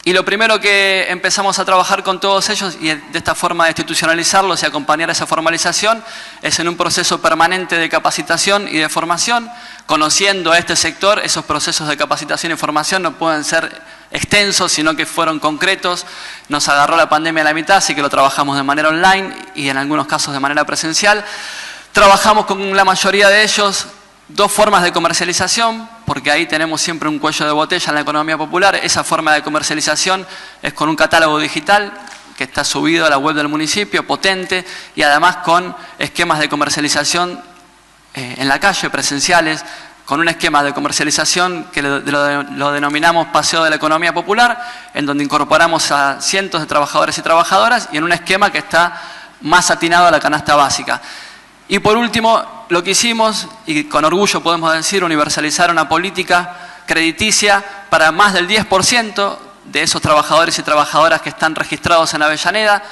y lo primero que empezamos a trabajar con todos ellos, y de esta forma de institucionalizarlos y acompañar esa formalización, es en un proceso permanente de capacitación y de formación. Conociendo a este sector, esos procesos de capacitación y formación no pueden ser extensos, sino que fueron concretos. Nos agarró la pandemia a la mitad, así que lo trabajamos de manera online y en algunos casos de manera presencial. Trabajamos con la mayoría de ellos 2 formas de comercialización, porque ahí tenemos siempre un cuello de botella en la economía popular. Esa forma de comercialización es con un catálogo digital que está subido a la web del municipio, potente, y además con esquemas de comercialización en la calle, presenciales, con un esquema de comercialización que lo denominamos Paseo de la Economía Popular, en donde incorporamos a cientos de trabajadores y trabajadoras, y en un esquema que está más atinado a la canasta básica. Y por último, lo que hicimos, y con orgullo podemos decir, universalizar una política crediticia para más del 10% de esos trabajadores y trabajadoras que están registrados en Avellaneda.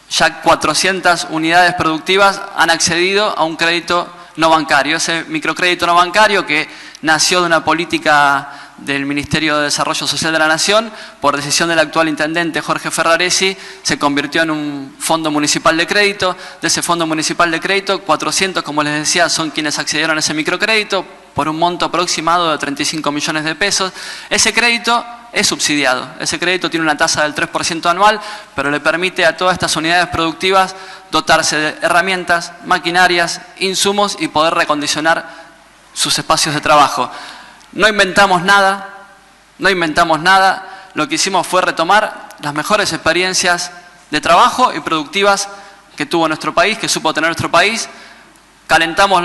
Ya 400 unidades productivas han accedido a un crédito no bancario. Ese microcrédito no bancario, que nació de una política del Ministerio de Desarrollo Social de la Nación, por decisión del actual intendente Jorge Ferraresi, se convirtió en un fondo municipal de crédito. De ese fondo municipal de crédito, 400, como les decía, son quienes accedieron a ese microcrédito por un monto aproximado de 35 millones de pesos. Ese crédito es subsidiado. Ese crédito tiene una tasa del 3% anual, pero le permite a todas estas unidades productivas dotarse de herramientas, maquinarias, insumos y poder recondicionar sus espacios de trabajo. No inventamos nada, lo que hicimos fue retomar las mejores experiencias de trabajo y productivas que tuvo nuestro país, que supo tener nuestro país. Calentamos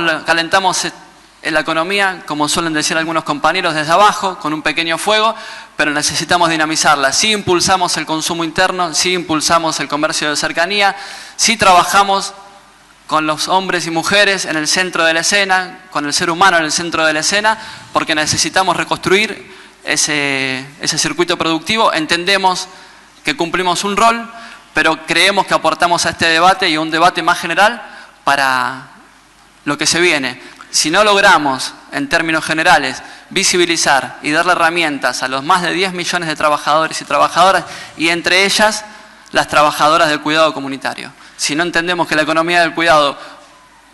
en la economía, como suelen decir algunos compañeros, desde abajo, con un pequeño fuego, pero necesitamos dinamizarla. Sí impulsamos el consumo interno, sí impulsamos el comercio de cercanía, sí trabajamos con los hombres y mujeres en el centro de la escena, con el ser humano en el centro de la escena, porque necesitamos reconstruir ese circuito productivo. Entendemos que cumplimos un rol, pero creemos que aportamos a este debate y a un debate más general para lo que se viene. Si no logramos, en términos generales, visibilizar y darle herramientas a los más de 10 millones de trabajadores y trabajadoras, y entre ellas las trabajadoras del cuidado comunitario, si no entendemos que la economía del cuidado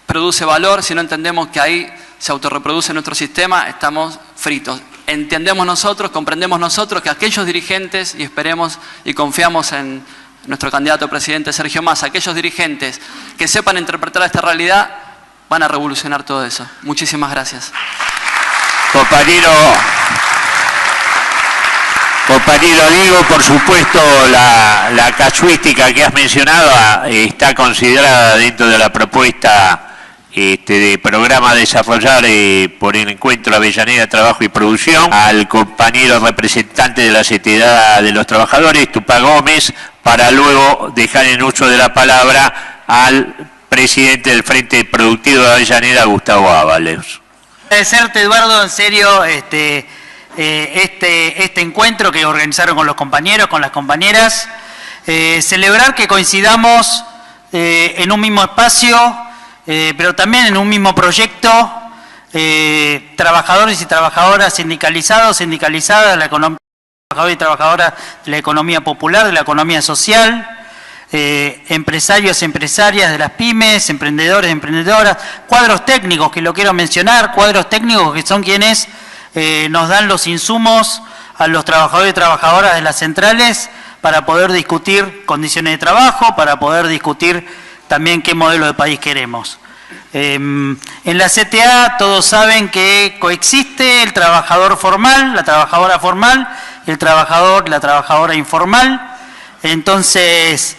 produce valor, si no entendemos que ahí se autorreproduce en nuestro sistema, estamos fritos. Entendemos nosotros, comprendemos nosotros que aquellos dirigentes, y esperemos y confiamos en nuestro candidato a presidente Sergio Massa, aquellos dirigentes que sepan interpretar esta realidad, van a revolucionar todo eso. Muchísimas gracias. Compañero Diego, por supuesto, la casuística que has mencionado está considerada dentro de la propuesta de programa a desarrollar por el Encuentro Avellaneda Trabajo y Producción, al compañero representante de la CTA de los Trabajadores, Tupá Gómez, para luego dejar en uso de la palabra al presidente del Frente Productivo de Avellaneda, Gustavo Ábalos. Agradecerte, Eduardo, en serio, este encuentro que organizaron con los compañeros, con las compañeras, celebrar que coincidamos en un mismo espacio, pero también en un mismo proyecto, trabajadores y trabajadoras sindicalizadas de la economía, trabajadores y trabajadoras de la economía popular, de la economía social, empresarios y empresarias de las pymes, emprendedores, emprendedoras, cuadros técnicos, que lo quiero mencionar, cuadros técnicos que son quienes nos dan los insumos a los trabajadores y trabajadoras de las centrales para poder discutir condiciones de trabajo, para poder discutir también qué modelo de país queremos. En la CTA todos saben que coexiste el trabajador formal, la trabajadora formal, el trabajador, la trabajadora informal. Entonces,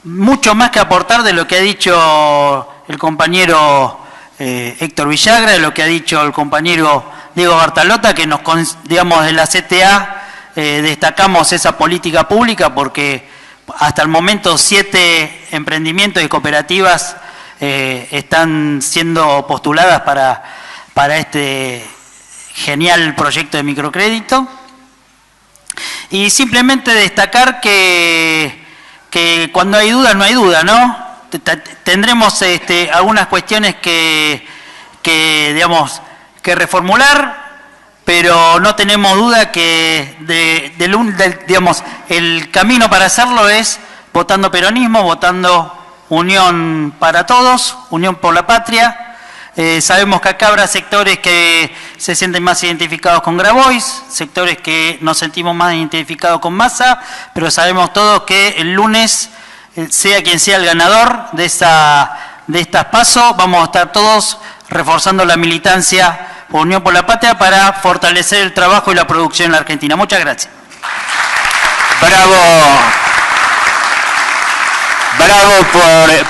mucho más que aportar de lo que ha dicho el compañero Héctor Villagra, de lo que ha dicho el compañero Diego Bartalota, que nos, digamos, de la CTA destacamos esa política pública porque hasta el momento 7 emprendimientos y cooperativas están siendo postuladas para este genial proyecto de microcrédito. Y simplemente destacar que cuando hay dudas no hay duda, ¿no? Tendremos algunas cuestiones digamos, que reformular, pero no tenemos duda que digamos, el camino para hacerlo es votando peronismo, votando Unión para Todos, Unión por la Patria. Sabemos que acá habrá sectores que se sienten más identificados con Grabois, sectores que nos sentimos más identificados con Massa, pero sabemos todos que el lunes, sea quien sea el ganador de estas PASO, vamos a estar todos reforzando la militancia por Unión por la Patria para fortalecer el trabajo y la producción en la Argentina. Muchas gracias. Bravo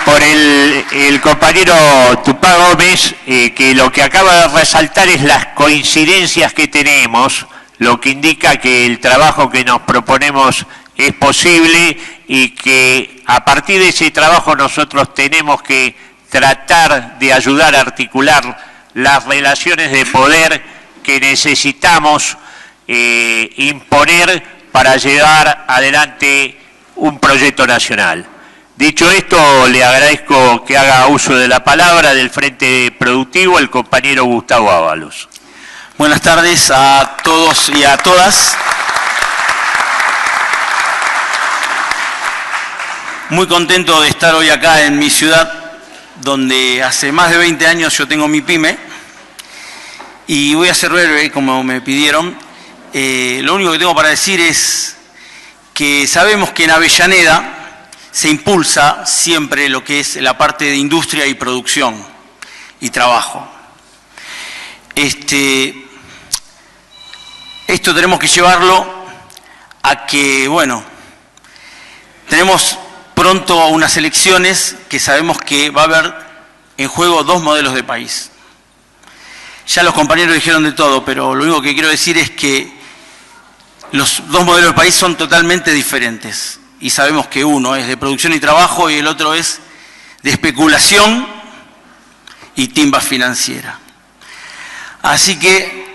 por el compañero Tupá Gómez, que lo que acaba de resaltar es las coincidencias que tenemos, lo que indica que el trabajo que nos proponemos es posible y que a partir de ese trabajo nosotros tenemos que tratar de ayudar a articular las relaciones de poder que necesitamos imponer para llevar adelante un proyecto nacional. Dicho esto, le agradezco que haga uso de la palabra del Frente Productivo el compañero Gustavo Ábalos. Buenas tardes a todos y a todas. Muy contento de estar hoy acá en mi ciudad, donde hace más de 20 años yo tengo mi pyme. Y voy a ser breve, como me pidieron. Lo único que tengo para decir es que sabemos que en Avellaneda se impulsa siempre lo que es la parte de industria y producción y trabajo. Esto tenemos que llevarlo a que, bueno, tenemos pronto unas elecciones que sabemos que va a haber en juego 2 modelos de país. Ya los compañeros dijeron de todo, pero lo único que quiero decir es que los 2 modelos de país son totalmente diferentes. Y sabemos que uno es de producción y trabajo y el otro es de especulación y timba financiera. Así que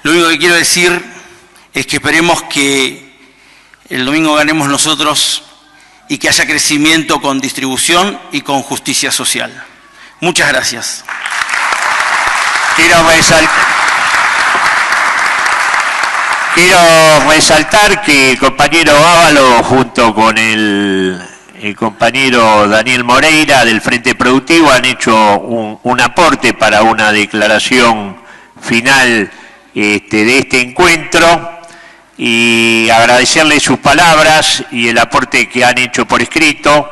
lo único que quiero decir es que esperemos que el domingo ganemos nosotros y que haya crecimiento con distribución y con justicia social. Muchas gracias. Quiero resaltar que el compañero Ábalos, junto con el el compañero Daniel Moreira del Frente Productivo han hecho un aporte para una declaración final de este encuentro, y agradecerles sus palabras y el aporte que han hecho por escrito,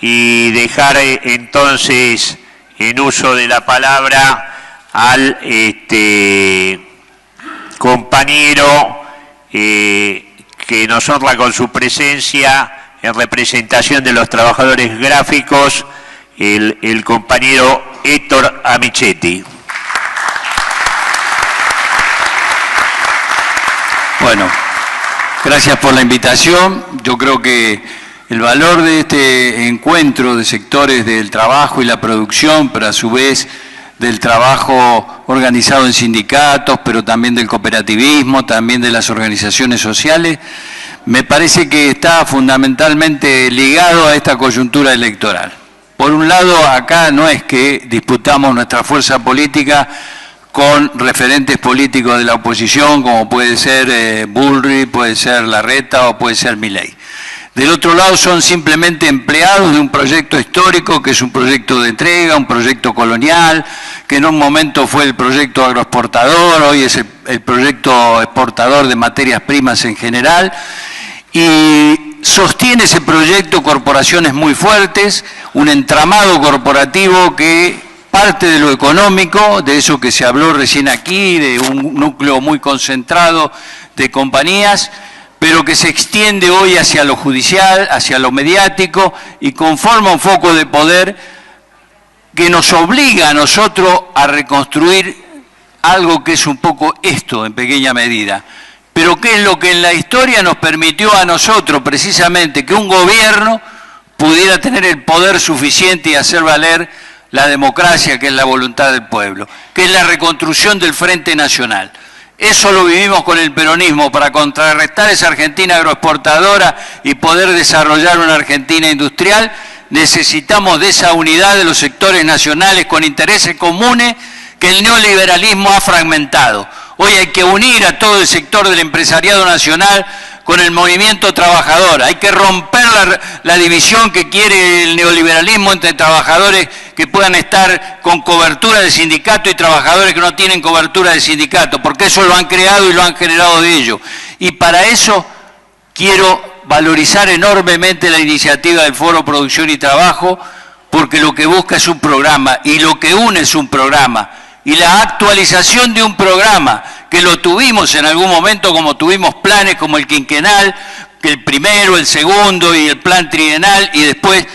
y dejar entonces en uso de la palabra al compañero que nos honra con su presencia en representación de los trabajadores gráficos, el compañero Héctor Amichetti. Bueno, gracias por la invitación. Yo creo que el valor de este encuentro de sectores del trabajo y la producción, pero a su vez del trabajo organizado en sindicatos, pero también del cooperativismo, también de las organizaciones sociales, me parece que está fundamentalmente ligado a esta coyuntura electoral. Por un lado, acá no es que disputamos nuestra fuerza política con referentes políticos de la oposición, como puede ser Bullrich, puede ser Larreta o puede ser Milei. Del otro lado son simplemente empleados de un proyecto histórico que es un proyecto de entrega, un proyecto colonial, que en un momento fue el proyecto agroexportador, hoy es el proyecto exportador de materias primas en general, y sostiene ese proyecto corporaciones muy fuertes, un entramado corporativo que parte de lo económico, de eso que se habló recién aquí, de un núcleo muy concentrado de compañías, pero que se extiende hoy hacia lo judicial, hacia lo mediático, y conforma un foco de poder que nos obliga a nosotros a reconstruir algo que es un poco esto en pequeña medida, pero que es lo que en la historia nos permitió a nosotros precisamente que un gobierno pudiera tener el poder suficiente y hacer valer la democracia, que es la voluntad del pueblo, que es la reconstrucción del Frente Nacional. Eso lo vivimos con el peronismo, para contrarrestar esa Argentina agroexportadora y poder desarrollar una Argentina industrial. Necesitamos de esa unidad de los sectores nacionales con intereses comunes que el neoliberalismo ha fragmentado. Hoy hay que unir a todo el sector del empresariado nacional con el movimiento trabajador. Hay que romper la división que quiere el neoliberalismo entre trabajadores que puedan estar con cobertura de sindicato y trabajadores que no tienen cobertura de sindicato, porque eso lo han creado y lo han generado de ellos. Y para eso quiero valorizar enormemente la iniciativa del Foro Producción y Trabajo, porque lo que busca es un programa, y lo que une es un programa, y la actualización de un programa que lo tuvimos en algún momento, como tuvimos planes como el quinquenal, que el primero, el segundo y el plan trienal, y después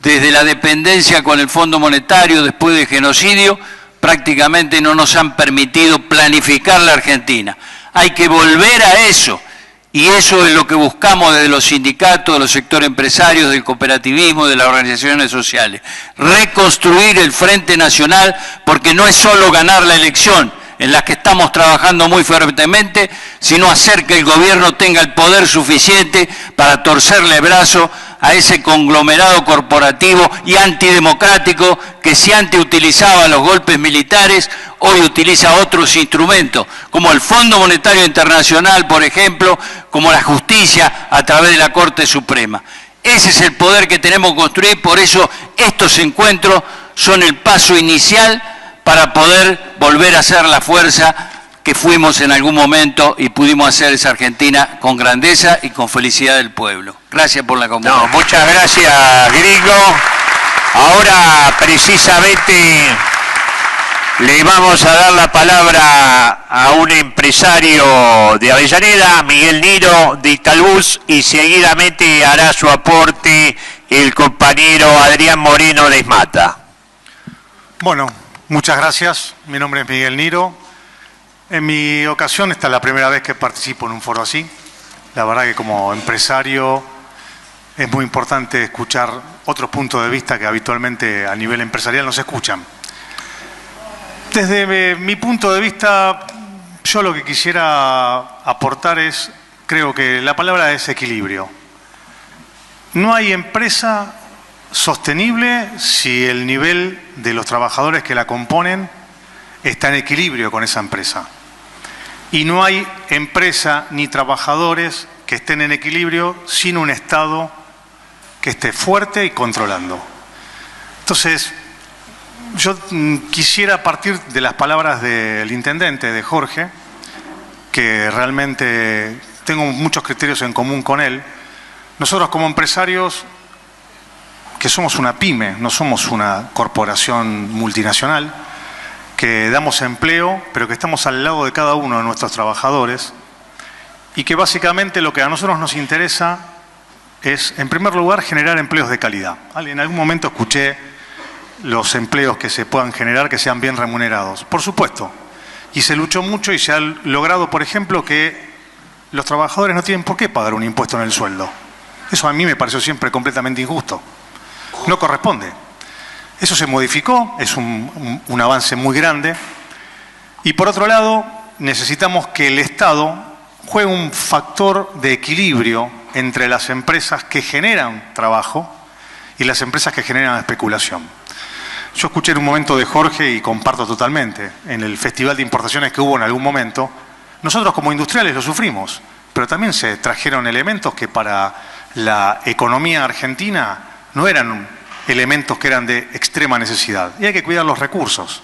desde la dependencia con el Fondo Monetario después del genocidio, prácticamente no nos han permitido planificar la Argentina. Hay que volver a eso, y eso es lo que buscamos desde los sindicatos, de los sectores empresarios, del cooperativismo, de las organizaciones sociales. Reconstruir el Frente Nacional, porque no es solo ganar la elección, en la que estamos trabajando muy fuertemente, sino hacer que el gobierno tenga el poder suficiente para torcerle el brazo a ese conglomerado corporativo y antidemocrático que si antes utilizaba los golpes militares, hoy utiliza otros instrumentos, como el Fondo Monetario Internacional, por ejemplo, como la justicia a través de la Corte Suprema. Ese es el poder que tenemos que construir, por eso estos encuentros son el paso inicial para poder volver a ser la fuerza que fuimos en algún momento y pudimos hacer esa Argentina con grandeza y con felicidad del pueblo. Gracias por la conversación. No, muchas gracias, Gringo. Ahora, precisamente, le vamos a dar la palabra a un empresario de Avellaneda, Miguel Niro, de Italbus, y seguidamente hará su aporte el compañero Adrián Moreno de Esmata. Bueno, muchas gracias. Mi nombre es Miguel Niro. En mi ocasión, esta es la primera vez que participo en un foro así. La verdad que como empresario es muy importante escuchar otros puntos de vista que habitualmente a nivel empresarial no se escuchan. Desde mi punto de vista, yo lo que quisiera aportar es, creo que la palabra es equilibrio. No hay empresa sostenible si el nivel de los trabajadores que la componen está en equilibrio con esa empresa. Y no hay empresa ni trabajadores que estén en equilibrio sin un Estado que esté fuerte y controlando. Entonces, yo quisiera partir de las palabras del intendente, de Jorge, que realmente tengo muchos criterios en común con él. Nosotros como empresarios, que somos una pyme, no somos una corporación multinacional, que damos empleo, pero que estamos al lado de cada uno de nuestros trabajadores, y que básicamente lo que a nosotros nos interesa es, en primer lugar, generar empleos de calidad. En algún momento escuché los empleos que se puedan generar que sean bien remunerados. Por supuesto. Y se luchó mucho y se ha logrado, por ejemplo, que los trabajadores no tienen por qué pagar un impuesto en el sueldo. Eso a mí me pareció siempre completamente injusto. No corresponde. Eso se modificó, es un avance muy grande. Y por otro lado, necesitamos que el Estado juegue un factor de equilibrio entre las empresas que generan trabajo y las empresas que generan especulación. Yo escuché en un momento de Jorge y comparto totalmente, en el festival de importaciones que hubo en algún momento, nosotros como industriales lo sufrimos, pero también se trajeron elementos que para la economía argentina no eran elementos que eran de extrema necesidad. Y hay que cuidar los recursos.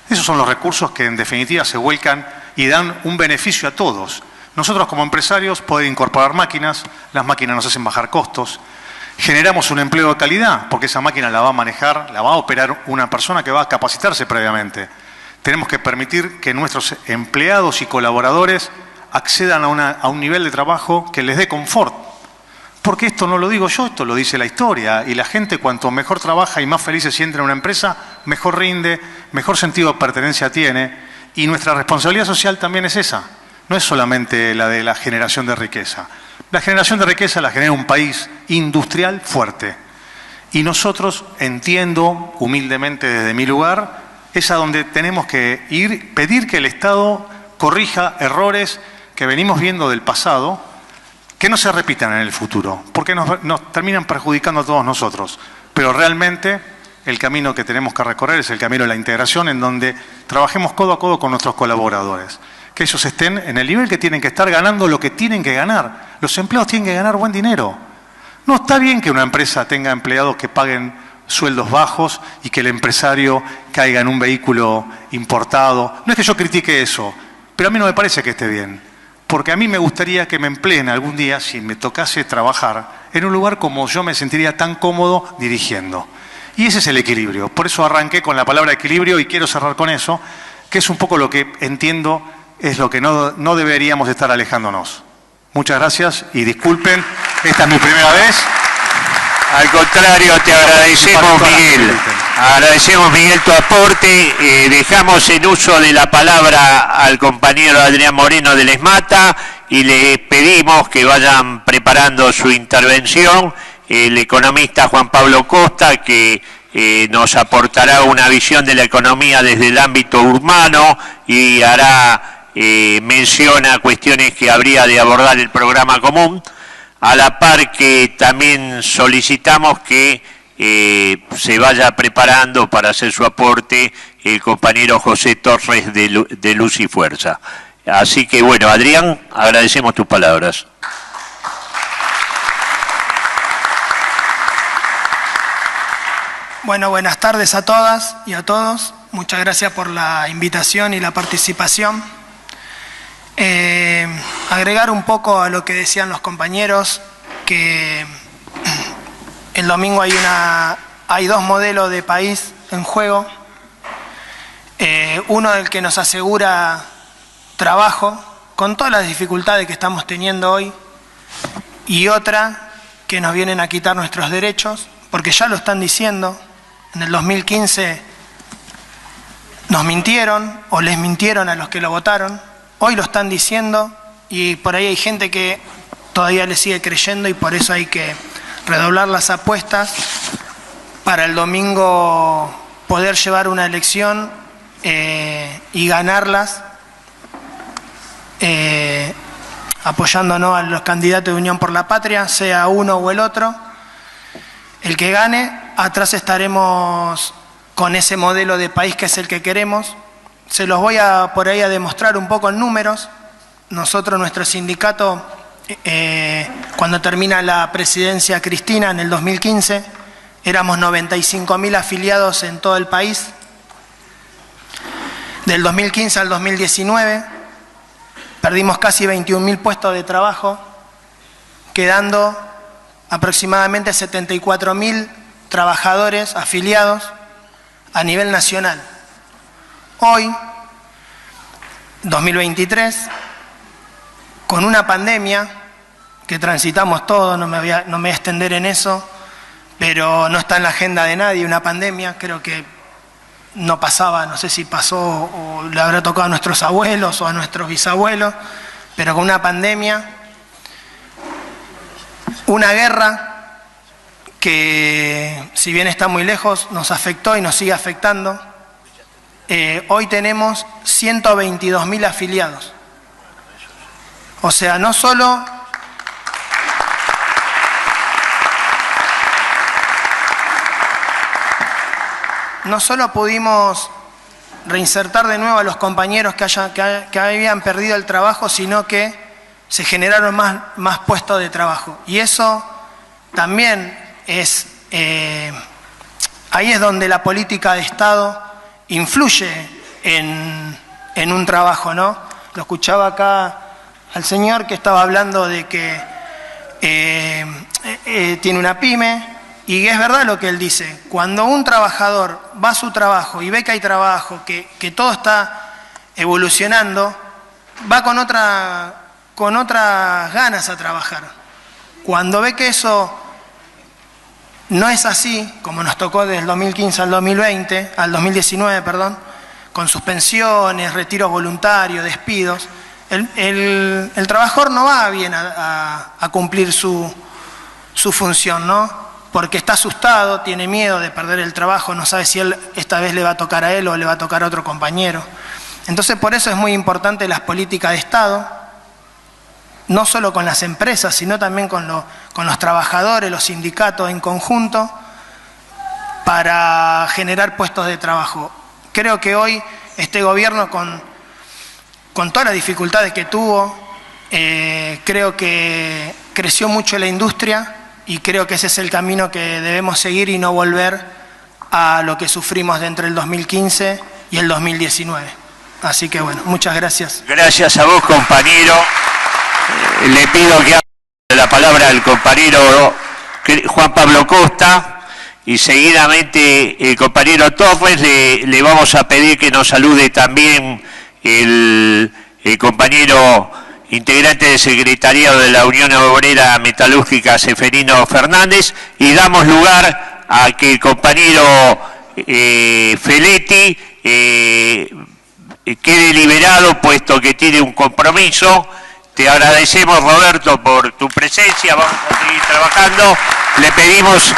Esos son los recursos que en definitiva se vuelcan y dan un beneficio a todos. Nosotros como empresarios podemos incorporar máquinas, las máquinas nos hacen bajar costos, generamos un empleo de calidad, porque esa máquina la va a manejar, la va a operar una persona que va a capacitarse previamente. Tenemos que permitir que nuestros empleados y colaboradores accedan a un nivel de trabajo que les dé confort. Porque esto no lo digo yo, esto lo dice la historia. Y la gente cuanto mejor trabaja y más feliz se siente en una empresa, mejor rinde, mejor sentido de pertenencia tiene. Y nuestra responsabilidad social también es esa. No es solamente la de la generación de riqueza. La generación de riqueza la genera un país industrial fuerte. Y nosotros, entiendo humildemente desde mi lugar, es a donde tenemos que ir, pedir que el Estado corrija errores que venimos viendo del pasado, que no se repitan en el futuro, porque nos terminan perjudicando a todos nosotros. Pero realmente el camino que tenemos que recorrer es el camino de la integración, en donde trabajemos codo a codo con nuestros colaboradores. Que ellos estén en el nivel que tienen que estar, ganando lo que tienen que ganar. Los empleados tienen que ganar buen dinero. No está bien que una empresa tenga empleados que paguen sueldos bajos y que el empresario caiga en un vehículo importado. No es que yo critique eso, pero a mí no me parece que esté bien. Porque a mí me gustaría que me empleen algún día, si me tocase trabajar, en un lugar como yo me sentiría tan cómodo dirigiendo. Y ese es el equilibrio. Por eso arranqué con la palabra equilibrio y quiero cerrar con eso, que es un poco lo que entiendo es lo que no deberíamos estar alejándonos. Muchas gracias y disculpen, esta es mi primera vez. Al contrario, te agradecemos, Miguel. Agradecemos, Miguel, tu aporte. Dejamos en uso de la palabra al compañero Adrián Moreno de Lesmata y le pedimos que vayan preparando su intervención. El economista Juan Pablo Costa, que nos aportará una visión de la economía desde el ámbito urbano y hará mención a cuestiones que habría de abordar el programa común, a la par que también solicitamos que se vaya preparando para hacer su aporte el compañero José Torres de Luz y Fuerza. Así que bueno, Adrián, agradecemos tus palabras. Bueno, buenas tardes a todas y a todos. Muchas gracias por la invitación y la participación. Agregar un poco a lo que decían los compañeros, que el domingo hay dos modelos de país en juego. Uno del que nos asegura trabajo, con todas las dificultades que estamos teniendo hoy, y otra que nos vienen a quitar nuestros derechos, porque ya lo están diciendo. En el 2015 nos mintieron o les mintieron a los que lo votaron. Hoy lo están diciendo y por ahí hay gente que todavía le sigue creyendo y por eso hay que redoblar las apuestas para el domingo poder llevar una elección y ganarlas apoyándonos a los candidatos de Unión por la Patria, sea uno o el otro. El que gane, atrás estaremos con ese modelo de país que es el que queremos. Se los voy por ahí a demostrar un poco en números. Nosotros, nuestro sindicato, cuando termina la presidencia Cristina en el 2015, éramos 95.000 afiliados en todo el país. Del 2015 al 2019 perdimos casi 21.000 puestos de trabajo, quedando aproximadamente 74.000 trabajadores afiliados a nivel nacional. Hoy, 2023, con una pandemia que transitamos todos, no me voy a extender en eso, pero no está en la agenda de nadie una pandemia, creo que no pasaba, no sé si pasó o le habrá tocado a nuestros abuelos o a nuestros bisabuelos, pero con una pandemia, una guerra que, si bien está muy lejos, nos afectó y nos sigue afectando. Hoy tenemos 122.000 afiliados. O sea, no solo pudimos reinsertar de nuevo a los compañeros que habían perdido el trabajo, sino que se generaron más puestos de trabajo. Y eso también es, ahí es donde la política de Estado influye en un trabajo, ¿no? Lo escuchaba acá al señor que estaba hablando de que tiene una pyme, y es verdad lo que él dice. Cuando un trabajador va a su trabajo y ve que hay trabajo, que todo está evolucionando, va con otras ganas a trabajar. Cuando ve que eso no es así, como nos tocó desde el 2015 al 2019, perdón, con suspensiones, retiros voluntarios, despidos, el trabajador no va bien a cumplir su función, ¿no? Porque está asustado, tiene miedo de perder el trabajo, no sabe si esta vez le va a tocar a él o le va a tocar a otro compañero. Entonces, por eso es muy importante las políticas de Estado, no solo con las empresas, sino también con los trabajadores, los sindicatos en conjunto, para generar puestos de trabajo. Creo que hoy este gobierno, con todas las dificultades que tuvo, creo que creció mucho la industria, y creo que ese es el camino que debemos seguir y no volver a lo que sufrimos de entre el 2015 y el 2019. Así que bueno, muchas gracias. Gracias a vos, compañero. Le pido que hable la palabra al compañero Juan Pablo Costa, y seguidamente el compañero Torres. Le vamos a pedir que nos salude también el compañero integrante del secretariado de la Unión Obrera Metalúrgica, Seferino Fernández, y damos lugar a que el compañero Feletti quede liberado, puesto que tiene un compromiso. Te agradecemos, Roberto, por tu presencia. Vamos a seguir trabajando. Le pedimos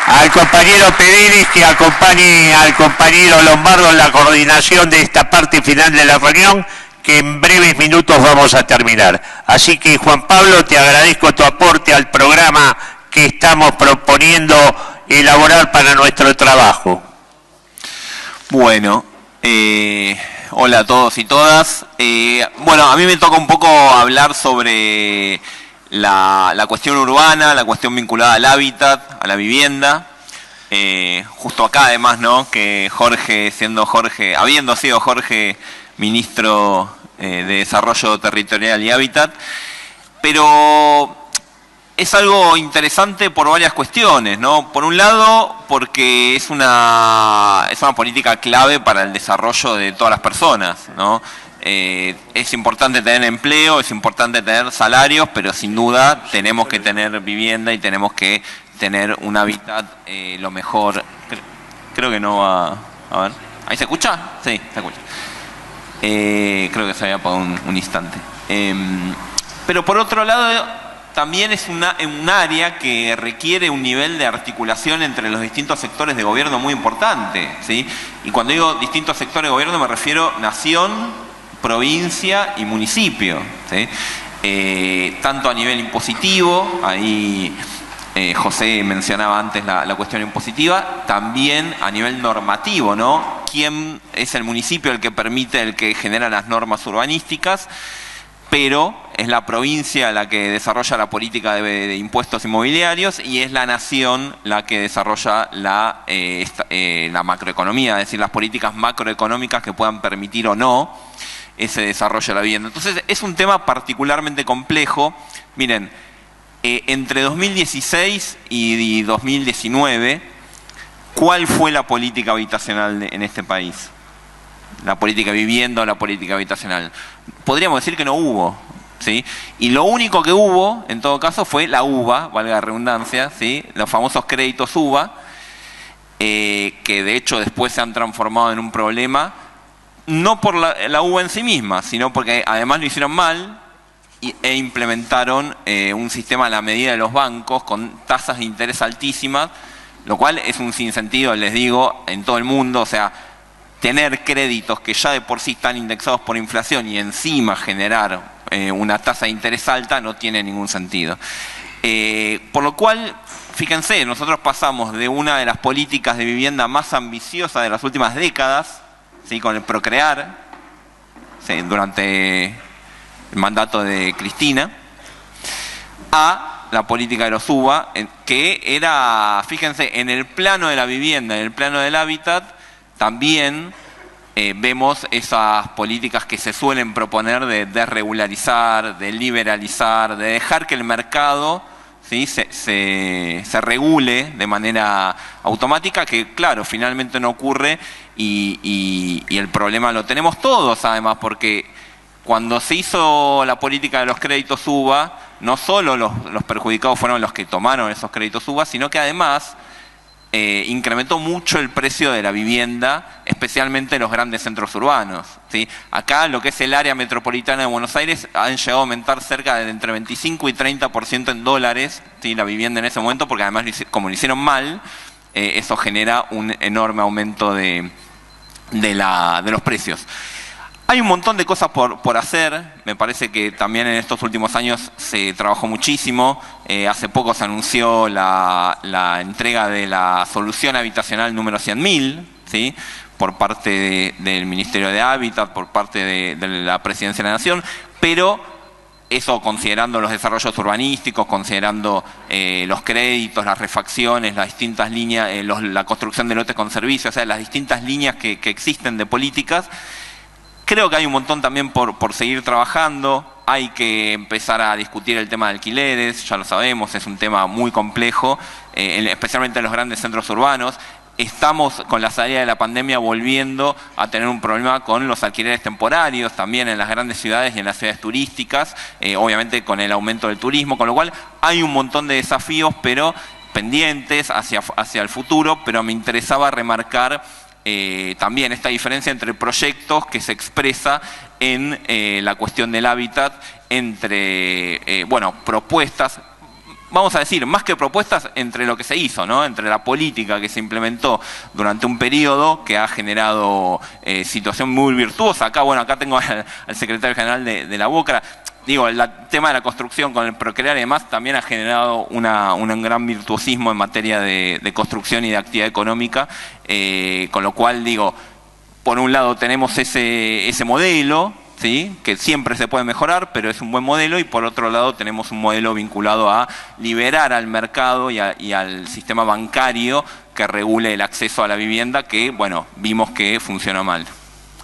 al compañero Pérez que acompañe al compañero Lombardo en la coordinación de esta parte final de la reunión, que en breves minutos vamos a terminar. Así que, Juan Pablo, te agradezco tu aporte al programa que estamos proponiendo elaborar para nuestro trabajo. Bueno, hola a todos y todas. Bueno, a mí me toca un poco hablar sobre la cuestión urbana, la cuestión vinculada al hábitat, a la vivienda. Justo acá, además, ¿no? Que Jorge, habiendo sido Jorge ministro de Desarrollo Territorial y Hábitat, pero es algo interesante por varias cuestiones, ¿no? Por un lado, porque es una política clave para el desarrollo de todas las personas, ¿no? Es importante tener empleo, es importante tener salarios, pero sin duda tenemos que tener vivienda y tenemos que tener un hábitat lo mejor. Creo que no va... A ver, ¿ahí se escucha? Sí, se escucha. Creo que se había apagado un instante. Pero por otro lado, también es un área que requiere un nivel de articulación entre los distintos sectores de gobierno muy importante, ¿sí? Y cuando digo distintos sectores de gobierno me refiero nación, provincia y municipio, ¿sí? Tanto a nivel impositivo, ahí José mencionaba antes la cuestión impositiva, también a nivel normativo, ¿no? ¿Quién es el municipio el que permite, el que genera las normas urbanísticas? pero es la provincia la que desarrolla la política de impuestos inmobiliarios y es la nación la que desarrolla la macroeconomía, es decir, las políticas macroeconómicas que puedan permitir o no ese desarrollo de la vivienda. Entonces es un tema particularmente complejo. Miren, entre 2016 y 2019, ¿cuál fue la política habitacional en este país? La política de vivienda o la política habitacional. Podríamos decir que no hubo, ¿sí? Y lo único que hubo, en todo caso, fue la UVA, valga la redundancia, ¿sí? Los famosos créditos UVA, que de hecho después se han transformado en un problema, no por la UVA en sí misma, sino porque además lo hicieron mal e implementaron un sistema a la medida de los bancos con tasas de interés altísimas, lo cual es un sinsentido, les digo, en todo el mundo. O sea, tener créditos que ya de por sí están indexados por inflación y encima generar una tasa de interés alta no tiene ningún sentido. Por lo cual, fíjense, nosotros pasamos de una de las políticas de vivienda más ambiciosas de las últimas décadas, ¿sí? Con el Procrear, ¿sí? Durante el mandato de Cristina, a la política de los UBA, que era, fíjense, en el plano de la vivienda, en el plano del hábitat, también vemos esas políticas que se suelen proponer de desregularizar, de liberalizar, de dejar que el mercado, ¿sí? se regule de manera automática, que claro, finalmente no ocurre y el problema lo tenemos todos además, porque cuando se hizo la política de los créditos UBA, no solo los perjudicados fueron los que tomaron esos créditos UBA, sino que además incrementó mucho el precio de la vivienda, especialmente en los grandes centros urbanos, ¿sí? Acá, lo que es el área metropolitana de Buenos Aires, han llegado a aumentar cerca de entre 25 y 30% en dólares, ¿sí? La vivienda en ese momento, porque además, como lo hicieron mal, eso genera un enorme aumento de los precios. Hay un montón de cosas por hacer. Me parece que también en estos últimos años se trabajó muchísimo. Hace poco se anunció la entrega de la solución habitacional número 100.000, ¿sí? Por parte del Ministerio de Hábitat, por parte de la Presidencia de la Nación, pero eso considerando los desarrollos urbanísticos, considerando los créditos, las refacciones, las distintas líneas, la construcción de lotes con servicios, o sea, las distintas líneas que existen de políticas. Creo que hay un montón también por seguir trabajando. Hay que empezar a discutir el tema de alquileres, ya lo sabemos, es un tema muy complejo, especialmente en los grandes centros urbanos. Estamos con la salida de la pandemia volviendo a tener un problema con los alquileres temporarios, también en las grandes ciudades y en las ciudades turísticas, obviamente con el aumento del turismo, con lo cual hay un montón de desafíos, pero pendientes hacia el futuro, pero me interesaba remarcar también esta diferencia entre proyectos que se expresa en la cuestión del hábitat entre, propuestas, vamos a decir, más que propuestas, entre lo que se hizo, ¿no? Entre la política que se implementó durante un periodo que ha generado situación muy virtuosa. Acá tengo al secretario general de la Boca. Digo, el tema de la construcción con el Procrear y demás también ha generado un gran virtuosismo en materia de construcción y de actividad económica, con lo cual, digo, por un lado tenemos ese modelo, ¿sí? Que siempre se puede mejorar, pero es un buen modelo, y por otro lado tenemos un modelo vinculado a liberar al mercado y al sistema bancario que regule el acceso a la vivienda, que, bueno, vimos que funciona mal.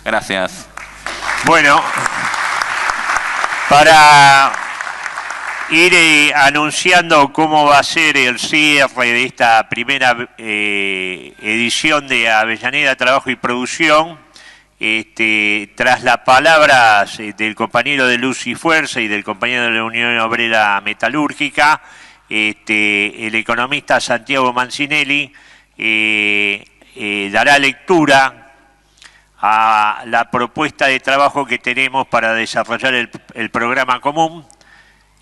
Gracias. Bueno, para ir anunciando cómo va a ser el cierre de esta primera edición de Avellaneda Trabajo y Producción, tras las palabras del compañero de Luz y Fuerza y del compañero de la Unión Obrera Metalúrgica, el economista Santiago Mancinelli dará lectura a la propuesta de trabajo que tenemos para desarrollar el programa común.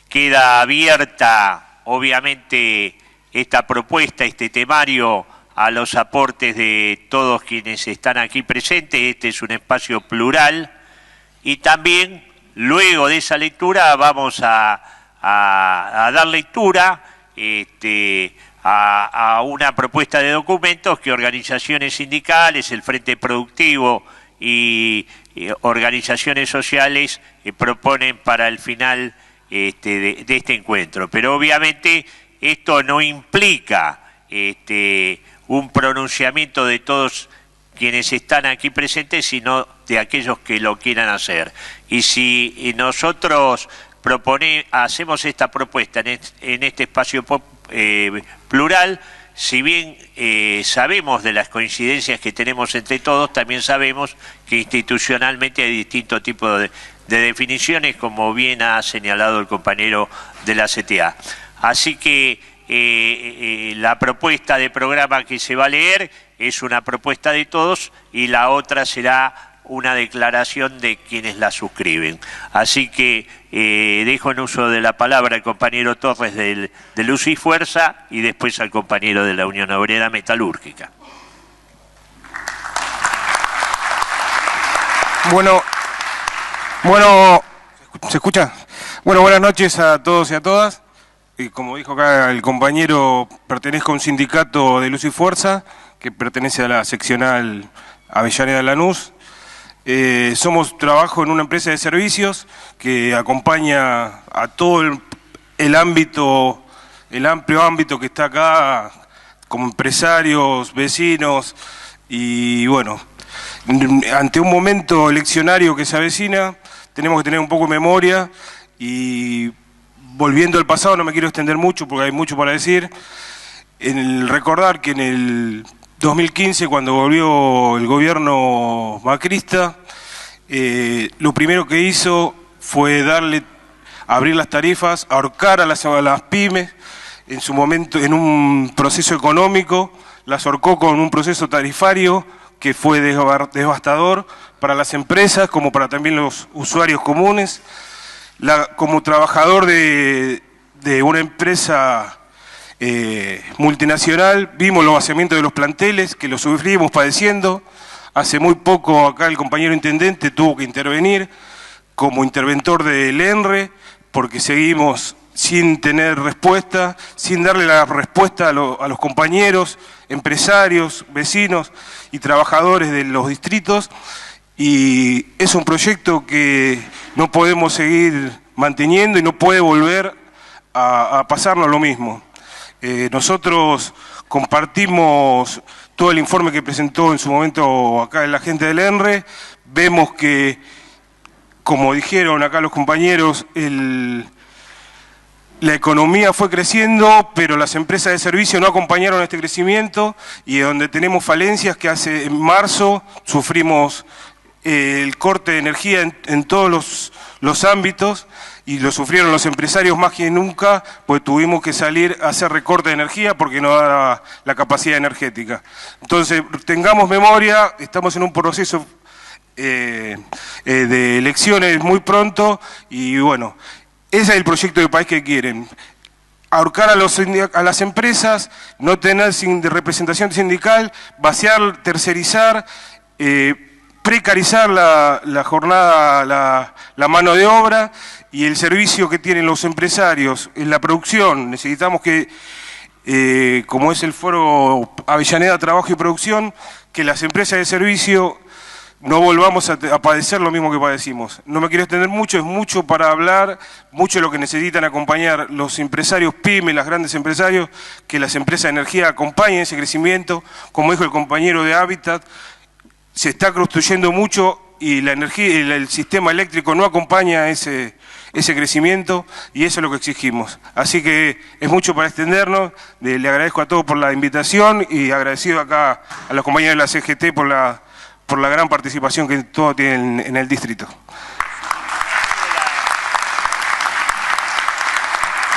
Queda abierta, obviamente, esta propuesta, este temario, a los aportes de todos quienes están aquí presentes. Este es un espacio plural, y también, luego de esa lectura, vamos a dar lectura a una propuesta de documentos que organizaciones sindicales, el Frente Productivo y organizaciones sociales proponen para el final de este encuentro. Pero obviamente esto no implica un pronunciamiento de todos quienes están aquí presentes, sino de aquellos que lo quieran hacer. Y si nosotros hacemos esta propuesta en este espacio plural, si bien sabemos de las coincidencias que tenemos entre todos, también sabemos que institucionalmente hay distintos tipos de definiciones, como bien ha señalado el compañero de la CTA. Así que la propuesta de programa que se va a leer es una propuesta de todos y la otra será una declaración de quienes la suscriben. Así que dejo en uso de la palabra al compañero Torres de Luz y Fuerza y después al compañero de la Unión Obrera Metalúrgica. Bueno, ¿se escucha? Bueno, buenas noches a todos y a todas. Y como dijo acá el compañero, pertenezco a un sindicato de Luz y Fuerza que pertenece a la seccional Avellaneda Lanús. Trabajo en una empresa de servicios que acompaña a todo el ámbito, el amplio ámbito que está acá, como empresarios, vecinos, y bueno, ante un momento eleccionario que se avecina, tenemos que tener un poco de memoria y volviendo al pasado, no me quiero extender mucho porque hay mucho para decir, recordar que en el 2015, cuando volvió el gobierno macrista, lo primero que hizo fue abrir las tarifas, ahorcar a las pymes, en su momento, en un proceso económico, las ahorcó con un proceso tarifario que fue devastador para las empresas, como para también los usuarios comunes. Como trabajador de una empresa multinacional, vimos los vaciamientos de los planteles, que los sufrimos padeciendo. Hace muy poco acá el compañero intendente tuvo que intervenir como interventor del ENRE, porque seguimos sin tener respuesta, sin darle la respuesta a los compañeros, empresarios, vecinos y trabajadores de los distritos. Y es un proyecto que no podemos seguir manteniendo y no puede volver a pasarnos lo mismo. Nosotros compartimos todo el informe que presentó en su momento acá la gente del ENRE. Vemos que, como dijeron acá los compañeros, la economía fue creciendo, pero las empresas de servicio no acompañaron este crecimiento, y donde tenemos falencias que en marzo sufrimos el corte de energía en todos los ámbitos, y lo sufrieron los empresarios más que nunca, pues tuvimos que salir a hacer recorte de energía porque no da la capacidad energética. Entonces, tengamos memoria, estamos en un proceso de elecciones muy pronto, y bueno, ese es el proyecto de país que quieren. Ahorcar a las empresas, no tener representación sindical, vaciar, tercerizar, precarizar la jornada, la mano de obra y el servicio que tienen los empresarios en la producción. Necesitamos que, como es el foro Avellaneda Trabajo y Producción, que las empresas de servicio no volvamos a padecer lo mismo que padecimos. No me quiero extender mucho, es mucho para hablar, mucho de lo que necesitan acompañar los empresarios pymes, los grandes empresarios, que las empresas de energía acompañen ese crecimiento. Como dijo el compañero de Hábitat, se está construyendo mucho y la energía, el sistema eléctrico no acompaña ese crecimiento, y eso es lo que exigimos. Así que es mucho para extendernos. Le agradezco a todos por la invitación y agradecido acá a los compañeros de la CGT por la gran participación que todos tienen en el distrito.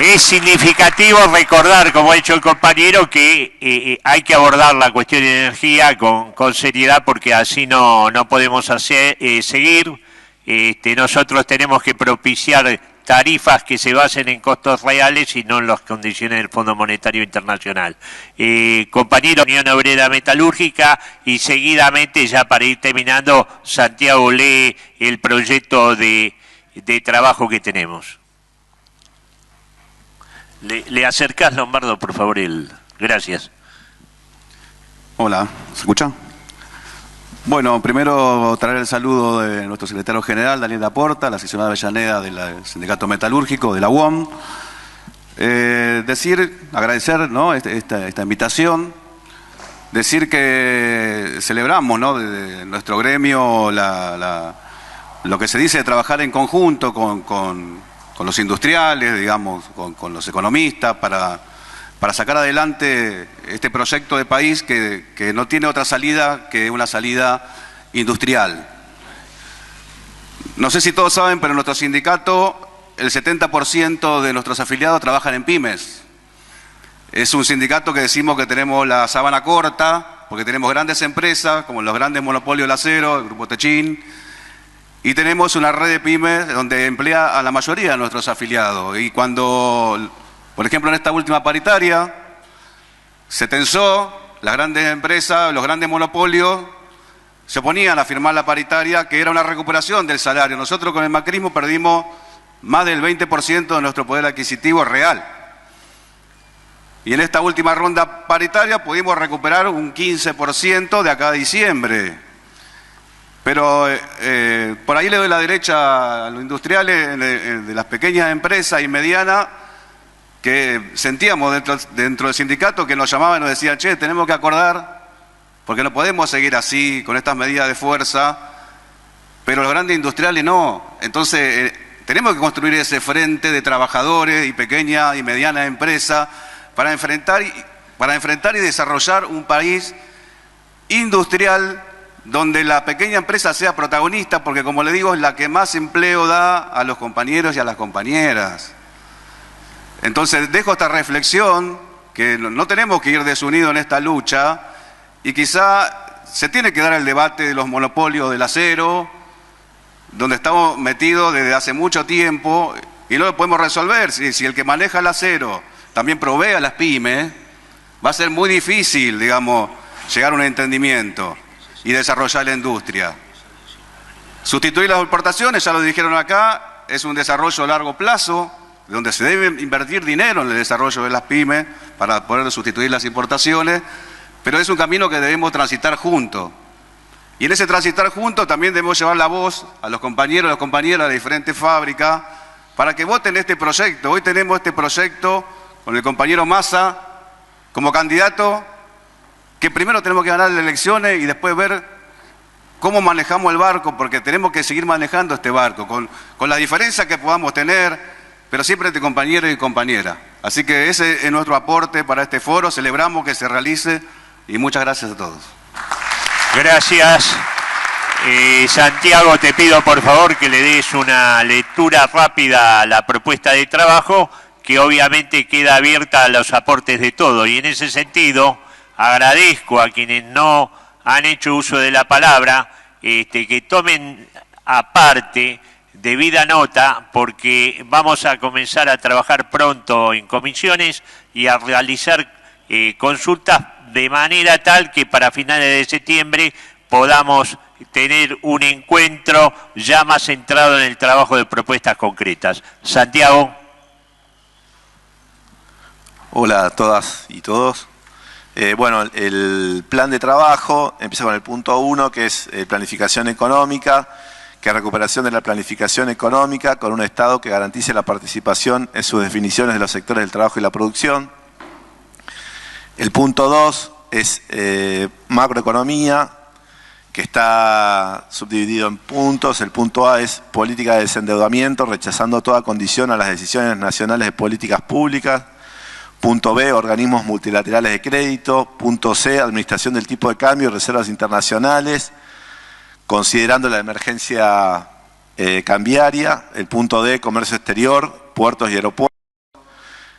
Es significativo recordar, como ha dicho el compañero, que hay que abordar la cuestión de energía con seriedad, porque así no podemos seguir. Nosotros tenemos que propiciar tarifas que se basen en costos reales y no en las condiciones del Fondo Monetario Internacional. Compañero, Unión Obrera Metalúrgica, y seguidamente, ya para ir terminando, Santiago lee el proyecto de trabajo que tenemos. ¿Le acercás, Lombardo, por favor? Gracias. Hola, ¿se escucha? Bueno, primero traer el saludo de nuestro secretario general, Daniel Laporta, la seccional Avellaneda del Sindicato Metalúrgico, de la UOM. Agradecer, ¿no?, esta invitación, decir que celebramos, ¿no?, de nuestro gremio lo que se dice de trabajar en conjunto con los industriales, digamos, con los economistas, para sacar adelante este proyecto de país que no tiene otra salida que una salida industrial. No sé si todos saben, pero en nuestro sindicato el 70% de nuestros afiliados trabajan en pymes. Es un sindicato que decimos que tenemos la sábana corta, porque tenemos grandes empresas, como los grandes monopolios del acero, el Grupo Techín, y tenemos una red de pymes donde emplea a la mayoría de nuestros afiliados. Y cuando, por ejemplo, en esta última paritaria, se tensó, las grandes empresas, los grandes monopolios, se oponían a firmar la paritaria, que era una recuperación del salario. Nosotros con el macrismo perdimos más del 20% de nuestro poder adquisitivo real. Y en esta última ronda paritaria pudimos recuperar un 15% de acá a diciembre. Pero por ahí le doy la derecha a los industriales de las pequeñas empresas y medianas, que sentíamos dentro del sindicato que nos llamaban y nos decían: che, tenemos que acordar, porque no podemos seguir así, con estas medidas de fuerza, pero los grandes industriales no. Entonces tenemos que construir ese frente de trabajadores y pequeñas y medianas empresas para enfrentar y desarrollar un país industrial donde la pequeña empresa sea protagonista, porque, como le digo, es la que más empleo da a los compañeros y a las compañeras. Entonces dejo esta reflexión, que no tenemos que ir desunidos en esta lucha, y quizá se tiene que dar el debate de los monopolios del acero, donde estamos metidos desde hace mucho tiempo, y no lo podemos resolver. Si el que maneja el acero también provee a las pymes, va a ser muy difícil, digamos, llegar a un entendimiento y desarrollar la industria. Sustituir las exportaciones, ya lo dijeron acá, es un desarrollo a largo plazo, donde se debe invertir dinero en el desarrollo de las pymes para poder sustituir las importaciones, pero es un camino que debemos transitar juntos. Y en ese transitar juntos también debemos llevar la voz a los compañeros y las compañeras de diferentes fábricas para que voten este proyecto. Hoy tenemos este proyecto con el compañero Massa como candidato, que primero tenemos que ganar las elecciones y después ver cómo manejamos el barco, porque tenemos que seguir manejando este barco, con las diferencias que podamos tener, pero siempre entre compañeros y compañeras. Así que ese es nuestro aporte para este foro. Celebramos que se realice y muchas gracias a todos. Gracias. Santiago, te pido por favor que le des una lectura rápida a la propuesta de trabajo, que obviamente queda abierta a los aportes de todos. Y en ese sentido, agradezco a quienes no han hecho uso de la palabra, que tomen aparte debida nota, porque vamos a comenzar a trabajar pronto en comisiones y a realizar consultas de manera tal que para finales de septiembre podamos tener un encuentro ya más centrado en el trabajo de propuestas concretas. Santiago. Hola a todas y todos. Bueno, el plan de trabajo empieza con el punto 1, que es planificación económica, que es recuperación de la planificación económica con un Estado que garantice la participación en sus definiciones de los sectores del trabajo y la producción. El punto 2 es macroeconomía, que está subdividido en puntos. El punto A es política de desendeudamiento, rechazando toda condición a las decisiones nacionales de políticas públicas. Punto B, organismos multilaterales de crédito. Punto C, administración del tipo de cambio y reservas internacionales, considerando la emergencia cambiaria. El punto D, comercio exterior, puertos y aeropuertos.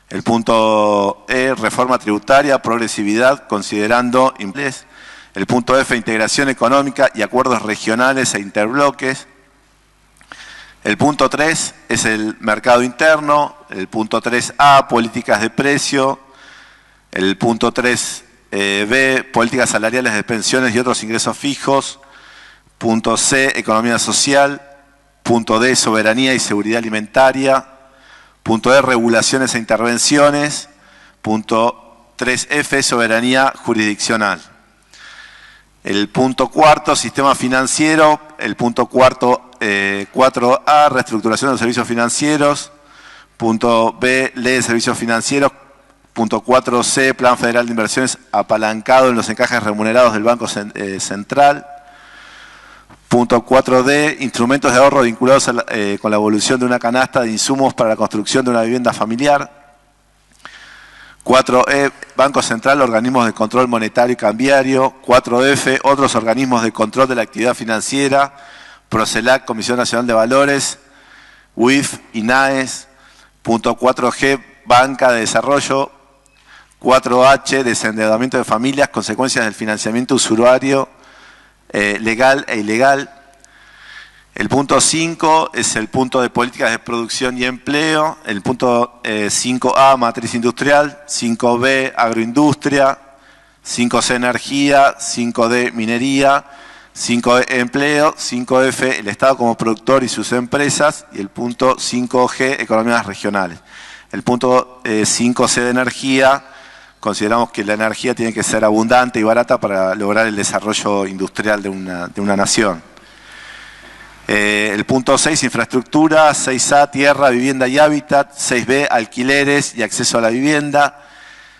El punto E, reforma tributaria, progresividad, considerando inglés. El punto F, integración económica y acuerdos regionales e interbloques. El punto 3 es el mercado interno. El punto 3A, políticas de precio. El punto 3B, políticas salariales de pensiones y otros ingresos fijos. Punto C, economía social. Punto D, soberanía y seguridad alimentaria. Punto E, regulaciones e intervenciones. Punto 3F, soberanía jurisdiccional. El punto cuarto, sistema financiero. El punto cuarto, 4A, reestructuración de los servicios financieros. Punto B, ley de servicios financieros. Punto 4C, plan federal de inversiones apalancado en los encajes remunerados del Banco Central. Punto 4D, instrumentos de ahorro vinculados con la evolución de una canasta de insumos para la construcción de una vivienda familiar. 4E, Banco Central, organismos de control monetario y cambiario. 4F, otros organismos de control de la actividad financiera. Procelac, Comisión Nacional de Valores. UIF, INAES. Punto 4G, Banca de Desarrollo. 4H, desendeudamiento de familias, consecuencias del financiamiento usuario legal e ilegal. El punto 5 es el punto de políticas de producción y empleo. El punto 5A, matriz industrial. 5B, agroindustria. 5C, energía. 5D, minería. 5E, empleo. 5F, el Estado como productor y sus empresas. Y el punto 5G, economías regionales. El punto 5C de energía. Consideramos que la energía tiene que ser abundante y barata para lograr el desarrollo industrial de una nación. El punto 6, infraestructura. 6A, tierra, vivienda y hábitat. 6B, alquileres y acceso a la vivienda.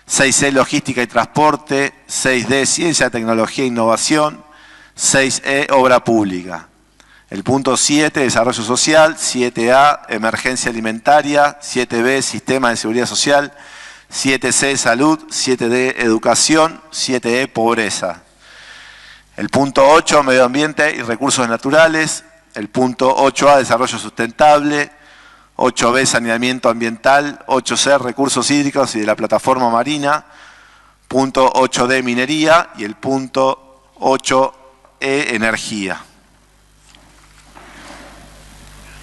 6C, logística y transporte. 6D, ciencia, tecnología e innovación. 6E, obra pública. El punto 7, desarrollo social. 7A, emergencia alimentaria. 7B, sistema de seguridad social. 7C, salud. 7D, educación. 7E, pobreza. El punto 8, medio ambiente y recursos naturales. El punto 8A, desarrollo sustentable. 8B, saneamiento ambiental. 8C, recursos hídricos y de la plataforma marina. Punto 8D, minería. Y el punto 8E, energía.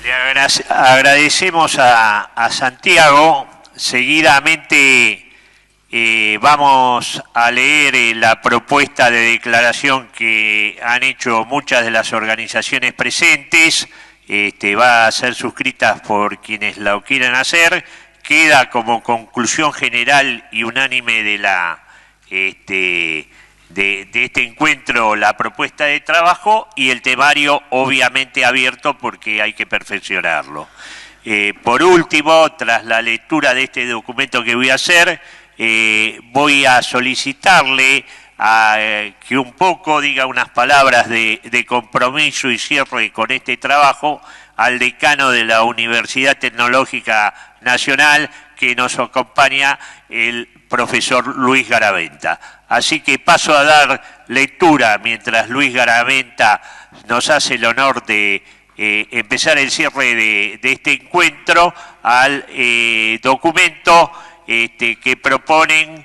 Le agradecemos a Santiago. Seguidamente vamos a leer la propuesta de declaración que han hecho muchas de las organizaciones presentes. Va a ser suscrita por quienes lo quieran hacer. Queda como conclusión general y unánime de este encuentro la propuesta de trabajo y el temario obviamente abierto porque hay que perfeccionarlo. Por último, tras la lectura de este documento que voy a hacer, voy a solicitarle que un poco diga unas palabras de compromiso y cierre con este trabajo al decano de la Universidad Tecnológica Nacional, que nos acompaña el profesor Luis Garaventa. Así que paso a dar lectura mientras Luis Garaventa nos hace el honor de empezar el cierre de este encuentro al documento que proponen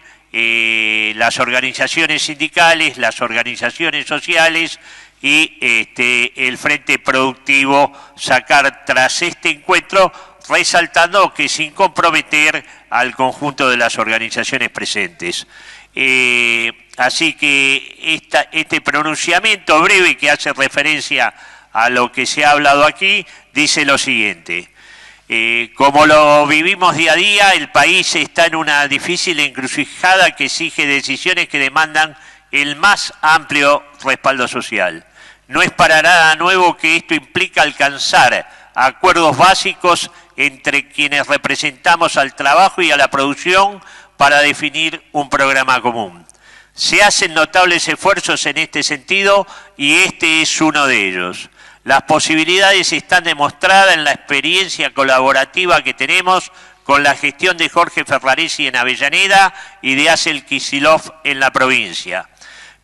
las organizaciones sindicales, las organizaciones sociales y el Frente Productivo, sacar tras este encuentro, resaltando que sin comprometer al conjunto de las organizaciones presentes. Así que este pronunciamiento breve que hace referencia a lo que se ha hablado aquí, dice lo siguiente. Como lo vivimos día a día, el país está en una difícil encrucijada que exige decisiones que demandan el más amplio respaldo social. No es para nada nuevo que esto implica alcanzar acuerdos básicos entre quienes representamos al trabajo y a la producción para definir un programa común. Se hacen notables esfuerzos en este sentido y este es uno de ellos. Las posibilidades están demostradas en la experiencia colaborativa que tenemos con la gestión de Jorge Ferraresi en Avellaneda y de Axel Kicillof en la provincia.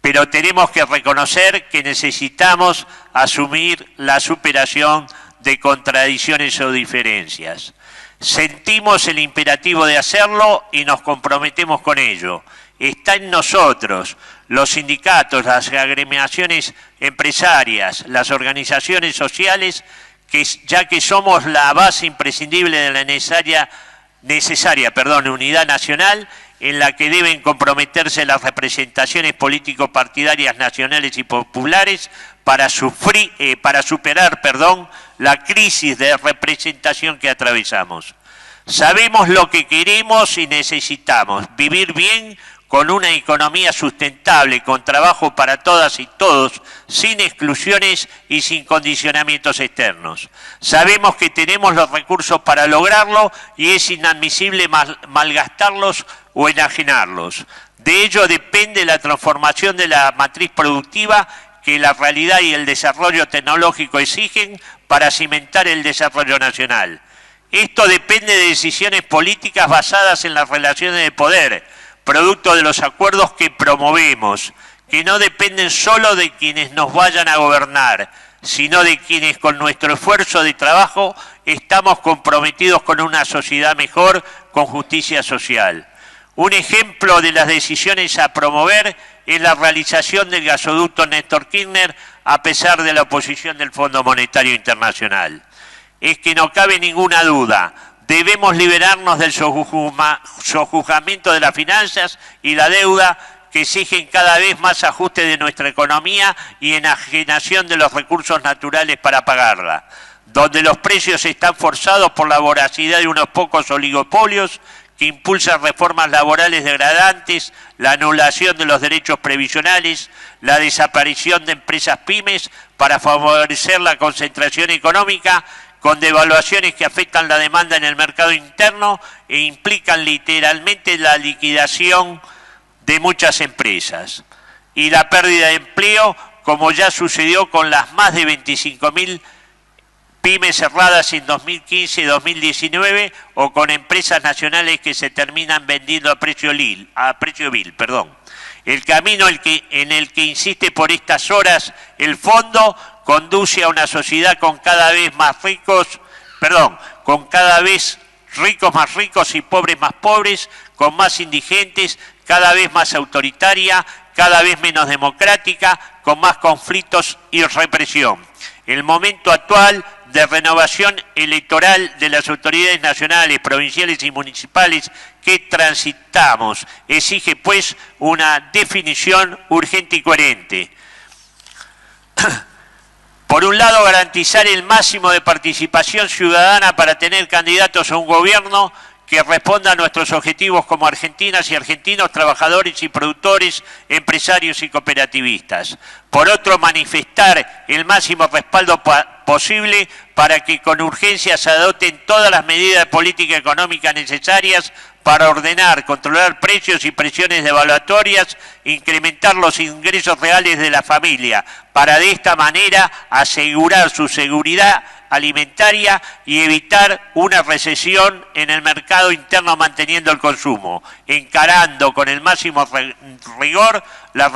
Pero tenemos que reconocer que necesitamos asumir la superación de contradicciones o diferencias. Sentimos el imperativo de hacerlo y nos comprometemos con ello. Está en nosotros, los sindicatos, las agremiaciones empresarias, las organizaciones sociales, ya que somos la base imprescindible de la necesaria unidad nacional en la que deben comprometerse las representaciones político-partidarias nacionales y populares para superar la crisis de representación que atravesamos. Sabemos lo que queremos y necesitamos, vivir bien con una economía sustentable, con trabajo para todas y todos, sin exclusiones y sin condicionamientos externos. Sabemos que tenemos los recursos para lograrlo y es inadmisible malgastarlos o enajenarlos. De ello depende la transformación de la matriz productiva que la realidad y el desarrollo tecnológico exigen para cimentar el desarrollo nacional. Esto depende de decisiones políticas basadas en las relaciones de poder, producto de los acuerdos que promovemos, que no dependen solo de quienes nos vayan a gobernar, sino de quienes con nuestro esfuerzo de trabajo estamos comprometidos con una sociedad mejor, con justicia social. Un ejemplo de las decisiones a promover es la realización del gasoducto Néstor Kirchner a pesar de la oposición del Fondo Monetario Internacional. Es que no cabe ninguna duda, debemos liberarnos del sojuzgamiento de las finanzas y la deuda que exigen cada vez más ajuste de nuestra economía y enajenación de los recursos naturales para pagarla, donde los precios están forzados por la voracidad de unos pocos oligopolios que impulsan reformas laborales degradantes, la anulación de los derechos previsionales, la desaparición de empresas pymes para favorecer la concentración económica, con devaluaciones que afectan la demanda en el mercado interno e implican literalmente la liquidación de muchas empresas y la pérdida de empleo, como ya sucedió con las más de 25.000 pymes cerradas en 2015 y 2019 o con empresas nacionales que se terminan vendiendo a precio vil. El camino en el que insiste por estas horas el fondo conduce a una sociedad con cada vez ricos más ricos y pobres más pobres, con más indigentes, cada vez más autoritaria, cada vez menos democrática, con más conflictos y represión. El momento actual de renovación electoral de las autoridades nacionales, provinciales y municipales que transitamos exige, pues, una definición urgente y coherente. Por un lado, garantizar el máximo de participación ciudadana para tener candidatos a un gobierno que responda a nuestros objetivos como argentinas y argentinos, trabajadores y productores, empresarios y cooperativistas. Por otro, manifestar el máximo respaldo posible para que con urgencia se adopten todas las medidas de política económica necesarias para ordenar, controlar precios y presiones devaluatorias, incrementar los ingresos reales de la familia, para de esta manera asegurar su seguridad alimentaria y evitar una recesión en el mercado interno manteniendo el consumo, encarando con el máximo rigor la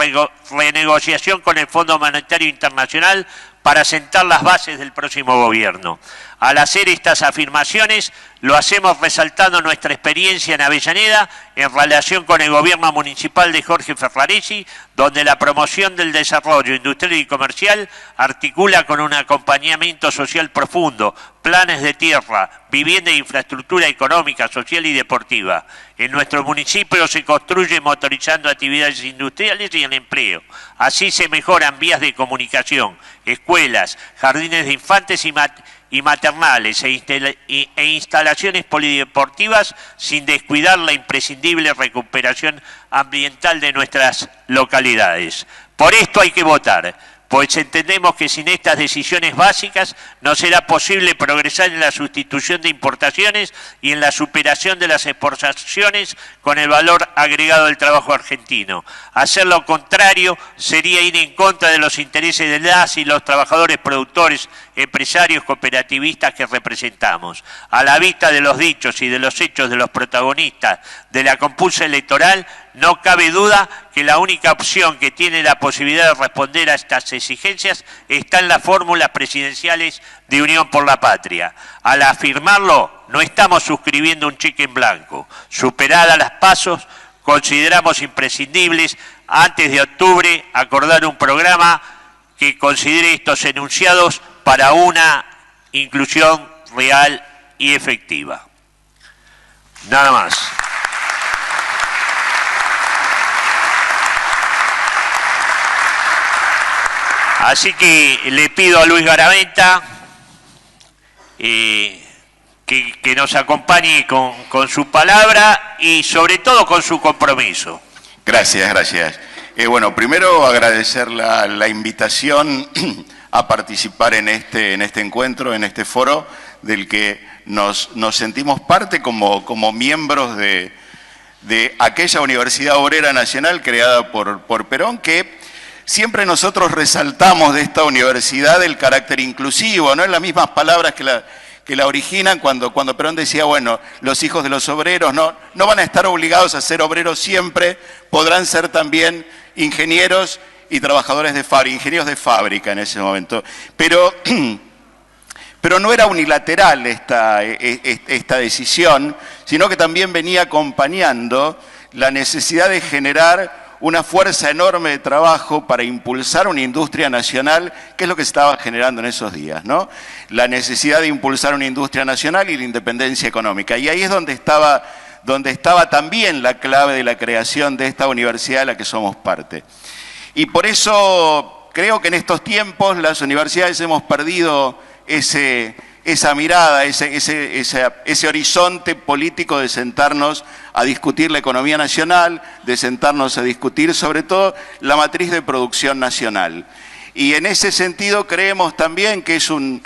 renegociación con el Fondo Monetario Internacional para sentar las bases del próximo gobierno. Al hacer estas afirmaciones, lo hacemos resaltando nuestra experiencia en Avellaneda en relación con el gobierno municipal de Jorge Ferraresi, donde la promoción del desarrollo industrial y comercial articula con un acompañamiento social profundo, planes de tierra, vivienda e infraestructura económica, social y deportiva. En nuestro municipio se construye motorizando actividades industriales y el empleo. Así se mejoran vías de comunicación, escuelas, jardines de infantes y maternales e instalaciones polideportivas, sin descuidar la imprescindible recuperación ambiental de nuestras localidades. Por esto hay que votar, pues entendemos que sin estas decisiones básicas no será posible progresar en la sustitución de importaciones y en la superación de las exportaciones con el valor agregado del trabajo argentino. Hacer lo contrario sería ir en contra de los intereses de las y los trabajadores productores, empresarios, cooperativistas que representamos. A la vista de los dichos y de los hechos de los protagonistas de la compulsa electoral, no cabe duda que la única opción que tiene la posibilidad de responder a estas exigencias está en las fórmulas presidenciales de Unión por la Patria. Al afirmarlo, no estamos suscribiendo un cheque en blanco. Superadas las pasos, consideramos imprescindibles, antes de octubre, acordar un programa que considere estos enunciados para una inclusión real y efectiva. Nada más. Así que le pido a Luis Garaventa que nos acompañe con su palabra y sobre todo con su compromiso. Gracias. Bueno, primero agradecer la invitación a participar en este encuentro, en este foro, del que nos sentimos parte como miembros de aquella Universidad Obrera Nacional creada por Perón, que siempre nosotros resaltamos de esta universidad el carácter inclusivo, no en las mismas palabras que la originan, cuando Perón decía, bueno, los hijos de los obreros no van a estar obligados a ser obreros siempre, podrán ser también ingenieros y trabajadores de fábrica, ingenieros de fábrica en ese momento. Pero no era unilateral esta decisión, sino que también venía acompañando la necesidad de generar una fuerza enorme de trabajo para impulsar una industria nacional, que es lo que se estaba generando en esos días, ¿no? La necesidad de impulsar una industria nacional y la independencia económica. Y ahí es donde estaba también la clave de la creación de esta universidad de la que somos parte. Y por eso creo que en estos tiempos las universidades hemos perdido esa mirada, ese horizonte político de sentarnos a discutir la economía nacional, de sentarnos a discutir sobre todo la matriz de producción nacional. Y en ese sentido creemos también que es un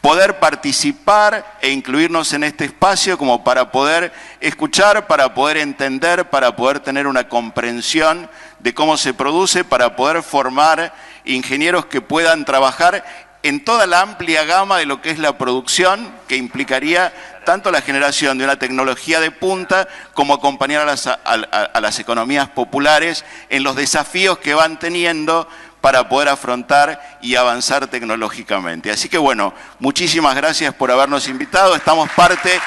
poder participar e incluirnos en este espacio como para poder escuchar, para poder entender, para poder tener una comprensión de cómo se produce, para poder formar ingenieros que puedan trabajar en toda la amplia gama de lo que es la producción, que implicaría tanto la generación de una tecnología de punta como acompañar a las economías populares en los desafíos que van teniendo para poder afrontar y avanzar tecnológicamente. Así que bueno, muchísimas gracias por habernos invitado, estamos parte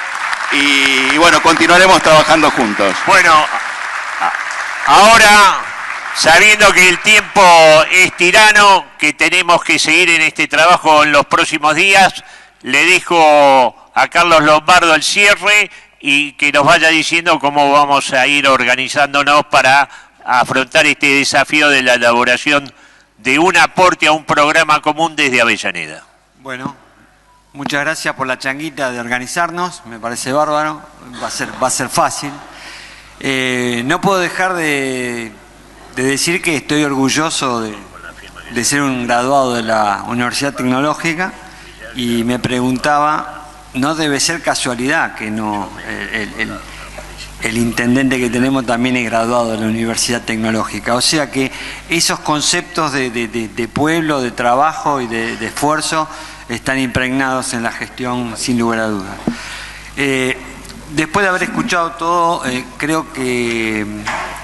y bueno, continuaremos trabajando juntos. Bueno, ahora, sabiendo que el tiempo es tirano, que tenemos que seguir en este trabajo en los próximos días, le dejo a Carlos Lombardo el cierre y que nos vaya diciendo cómo vamos a ir organizándonos para afrontar este desafío de la elaboración de un aporte a un programa común desde Avellaneda. Bueno, muchas gracias por la changuita de organizarnos, me parece bárbaro, va a ser fácil. No puedo dejar de decir que estoy orgulloso de ser un graduado de la Universidad Tecnológica y me preguntaba, no debe ser casualidad que no el intendente que tenemos también es graduado de la Universidad Tecnológica, o sea que esos conceptos de pueblo, de trabajo y de esfuerzo están impregnados en la gestión sin lugar a dudas. Después de haber escuchado todo, creo que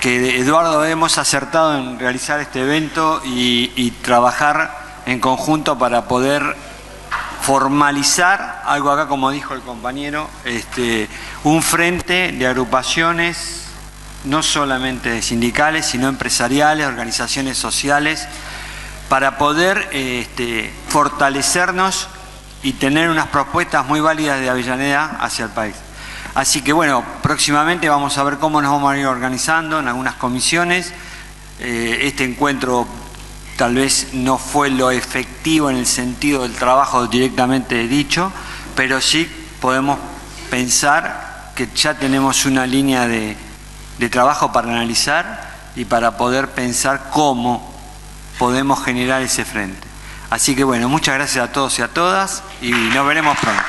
Eduardo hemos acertado en realizar este evento y trabajar en conjunto para poder formalizar algo acá, como dijo el compañero, un frente de agrupaciones, no solamente sindicales, sino empresariales, organizaciones sociales, para poder fortalecernos y tener unas propuestas muy válidas de Avellaneda hacia el país. Así que bueno, próximamente vamos a ver cómo nos vamos a ir organizando en algunas comisiones. Este encuentro tal vez no fue lo efectivo en el sentido del trabajo directamente dicho, pero sí podemos pensar que ya tenemos una línea de trabajo para analizar y para poder pensar cómo podemos generar ese frente. Así que bueno, muchas gracias a todos y a todas y nos veremos pronto.